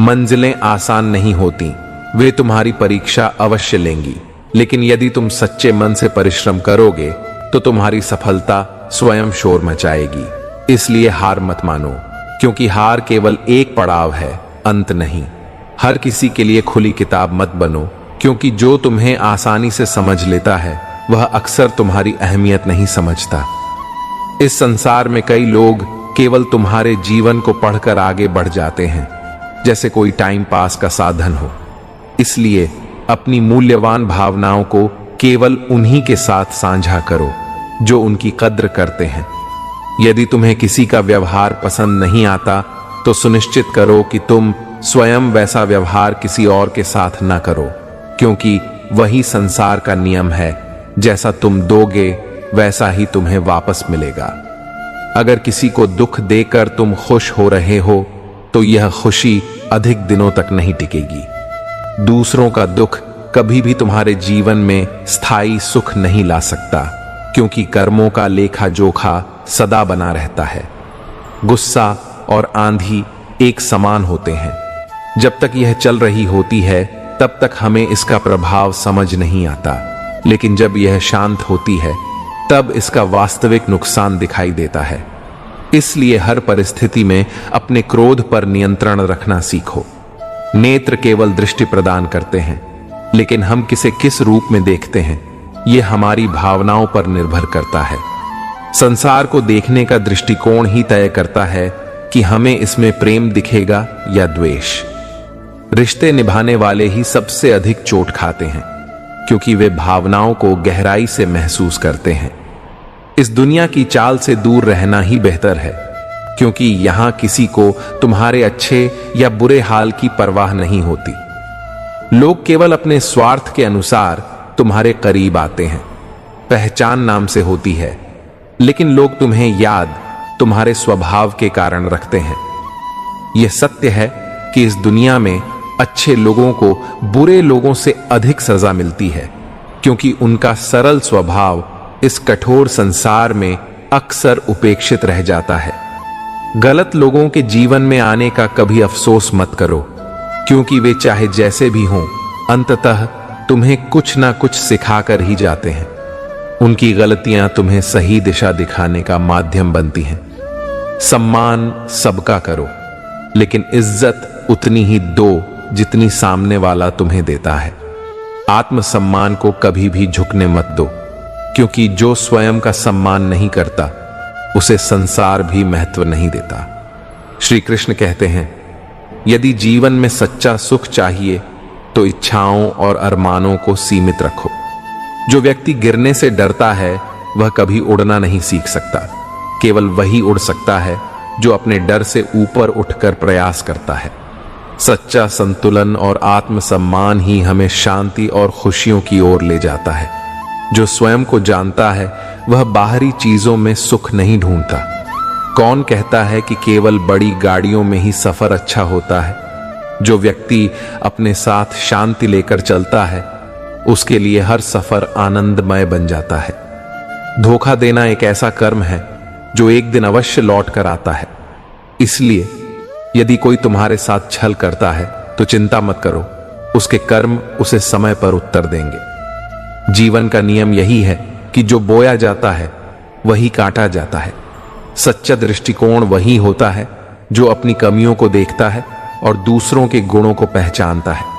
Speaker 1: मंजिलें आसान नहीं होती, वे तुम्हारी परीक्षा अवश्य लेंगी, लेकिन यदि तुम सच्चे मन से परिश्रम करोगे तो तुम्हारी सफलता स्वयं शोर मचाएगी। इसलिए हार मत मानो, क्योंकि हार केवल एक पड़ाव है, अंत नहीं। हर किसी के लिए खुली किताब मत बनो, क्योंकि जो तुम्हें आसानी से समझ लेता है वह अक्सर तुम्हारी अहमियत नहीं समझता। इस संसार में कई लोग केवल तुम्हारे जीवन को पढ़कर आगे बढ़ जाते हैं, जैसे कोई टाइम पास का साधन हो। इसलिए अपनी मूल्यवान भावनाओं को केवल उन्हीं के साथ साझा करो जो उनकी कद्र करते हैं। यदि तुम्हें किसी का व्यवहार पसंद नहीं आता तो सुनिश्चित करो कि तुम स्वयं वैसा व्यवहार किसी और के साथ ना करो, क्योंकि वही संसार का नियम है, जैसा तुम दोगे वैसा ही तुम्हें वापस मिलेगा। अगर किसी को दुख देकर तुम खुश हो रहे हो तो यह खुशी अधिक दिनों तक नहीं टिकेगी। दूसरों का दुख कभी भी तुम्हारे जीवन में स्थायी सुख नहीं ला सकता, क्योंकि कर्मों का लेखा जोखा सदा बना रहता है। गुस्सा और आंधी एक समान होते हैं। जब तक यह चल रही होती है तब तक हमें इसका प्रभाव समझ नहीं आता, लेकिन जब यह शांत होती है तब इसका वास्तविक नुकसान दिखाई देता है। इसलिए हर परिस्थिति में अपने क्रोध पर नियंत्रण रखना सीखो। नेत्र केवल दृष्टि प्रदान करते हैं, लेकिन हम किसे किस रूप में देखते हैं यह हमारी भावनाओं पर निर्भर करता है। संसार को देखने का दृष्टिकोण ही तय करता है कि हमें इसमें प्रेम दिखेगा या द्वेष। रिश्ते निभाने वाले ही सबसे अधिक चोट खाते हैं, क्योंकि वे भावनाओं को गहराई से महसूस करते हैं। इस दुनिया की चाल से दूर रहना ही बेहतर है, क्योंकि यहां किसी को तुम्हारे अच्छे या बुरे हाल की परवाह नहीं होती। लोग केवल अपने स्वार्थ के अनुसार तुम्हारे करीब आते हैं। पहचान नाम से होती है, लेकिन लोग तुम्हें याद तुम्हारे स्वभाव के कारण रखते हैं। यह सत्य है कि इस दुनिया में अच्छे लोगों को बुरे लोगों से अधिक सजा मिलती है, क्योंकि उनका सरल स्वभाव इस कठोर संसार में अक्सर उपेक्षित रह जाता है। गलत लोगों के जीवन में आने का कभी अफसोस मत करो, क्योंकि वे चाहे जैसे भी हों, अंततः तुम्हें कुछ ना कुछ सिखाकर ही जाते हैं। उनकी गलतियां तुम्हें सही दिशा दिखाने का माध्यम बनती हैं। सम्मान सबका करो, लेकिन इज्जत उतनी ही दो जितनी सामने वाला तुम्हें देता है। आत्मसम्मान को कभी भी झुकने मत दो, क्योंकि जो स्वयं का सम्मान नहीं करता उसे संसार भी महत्व नहीं देता। श्री कृष्ण कहते हैं, यदि जीवन में सच्चा सुख चाहिए तो इच्छाओं और अरमानों को सीमित रखो। जो व्यक्ति गिरने से डरता है वह कभी उड़ना नहीं सीख सकता। केवल वही उड़ सकता है जो अपने डर से ऊपर उठकर प्रयास करता है। सच्चा संतुलन और आत्मसम्मान ही हमें शांति और खुशियों की ओर ले जाता है। जो स्वयं को जानता है वह बाहरी चीजों में सुख नहीं ढूंढता। कौन कहता है कि केवल बड़ी गाड़ियों में ही सफर अच्छा होता है? जो व्यक्ति अपने साथ शांति लेकर चलता है उसके लिए हर सफर आनंदमय बन जाता है। धोखा देना एक ऐसा कर्म है जो एक दिन अवश्य लौट कर आता है। इसलिए यदि कोई तुम्हारे साथ छल करता है तो चिंता मत करो, उसके कर्म उसे समय पर उत्तर देंगे। जीवन का नियम यही है कि जो बोया जाता है वही काटा जाता है। सच्चा दृष्टिकोण वही होता है जो अपनी कमियों को देखता है और दूसरों के गुणों को पहचानता है।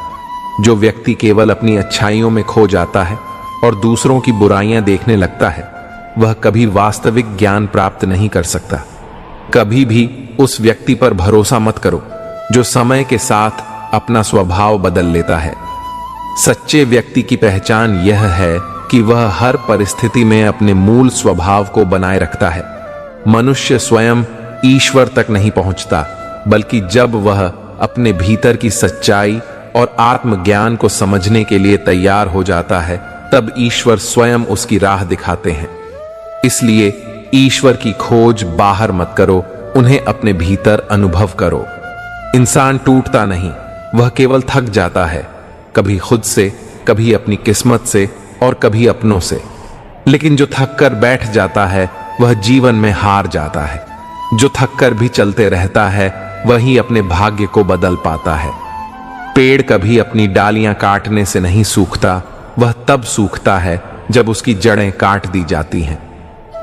Speaker 1: जो व्यक्ति केवल अपनी अच्छाइयों में खो जाता है और दूसरों की बुराइयां देखने लगता है वह कभी वास्तविक ज्ञान प्राप्त नहीं कर सकता। कभी भी उस व्यक्ति पर भरोसा मत करो जो समय के साथ अपना स्वभाव बदल लेता है। सच्चे व्यक्ति की पहचान यह है कि वह हर परिस्थिति में अपने मूल स्वभाव को बनाए रखता है। मनुष्य स्वयं ईश्वर तक नहीं पहुंचता, बल्कि जब वह अपने भीतर की सच्चाई और आत्मज्ञान को समझने के लिए तैयार हो जाता है, तब ईश्वर स्वयं उसकी राह दिखाते हैं। इसलिए ईश्वर की खोज बाहर मत करो, उन्हें अपने भीतर अनुभव करो। इंसान टूटता नहीं, वह केवल थक जाता है, कभी खुद से, कभी अपनी किस्मत से और कभी अपनों से। लेकिन जो थक कर बैठ जाता है वह जीवन में हार जाता है। जो थक कर भी चलते रहता है वही अपने भाग्य को बदल पाता है। पेड़ कभी अपनी डालियां काटने से नहीं सूखता, वह तब सूखता है जब उसकी जड़ें काट दी जाती हैं।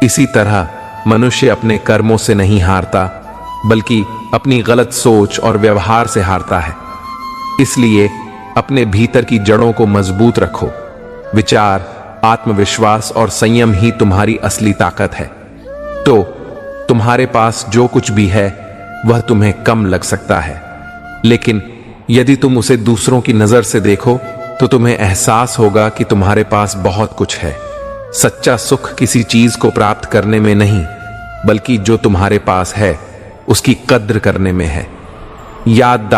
Speaker 1: इसी तरह मनुष्य अपने कर्मों से नहीं हारता, बल्कि अपनी गलत सोच और व्यवहार से हारता है। इसलिए अपने भीतर की जड़ों को मजबूत रखो। विचार, आत्मविश्वास और संयम ही तुम्हारी असली ताकत है। तो तुम्हारे पास जो कुछ भी है वह तुम्हें कम लग सकता है, लेकिन यदि तुम उसे दूसरों की नजर से देखो तो तुम्हें एहसास होगा कि तुम्हारे पास बहुत कुछ है। सच्चा सुख किसी चीज को प्राप्त करने में नहीं, बल्कि जो तुम्हारे पास है उसकी कद्र करने में है। याद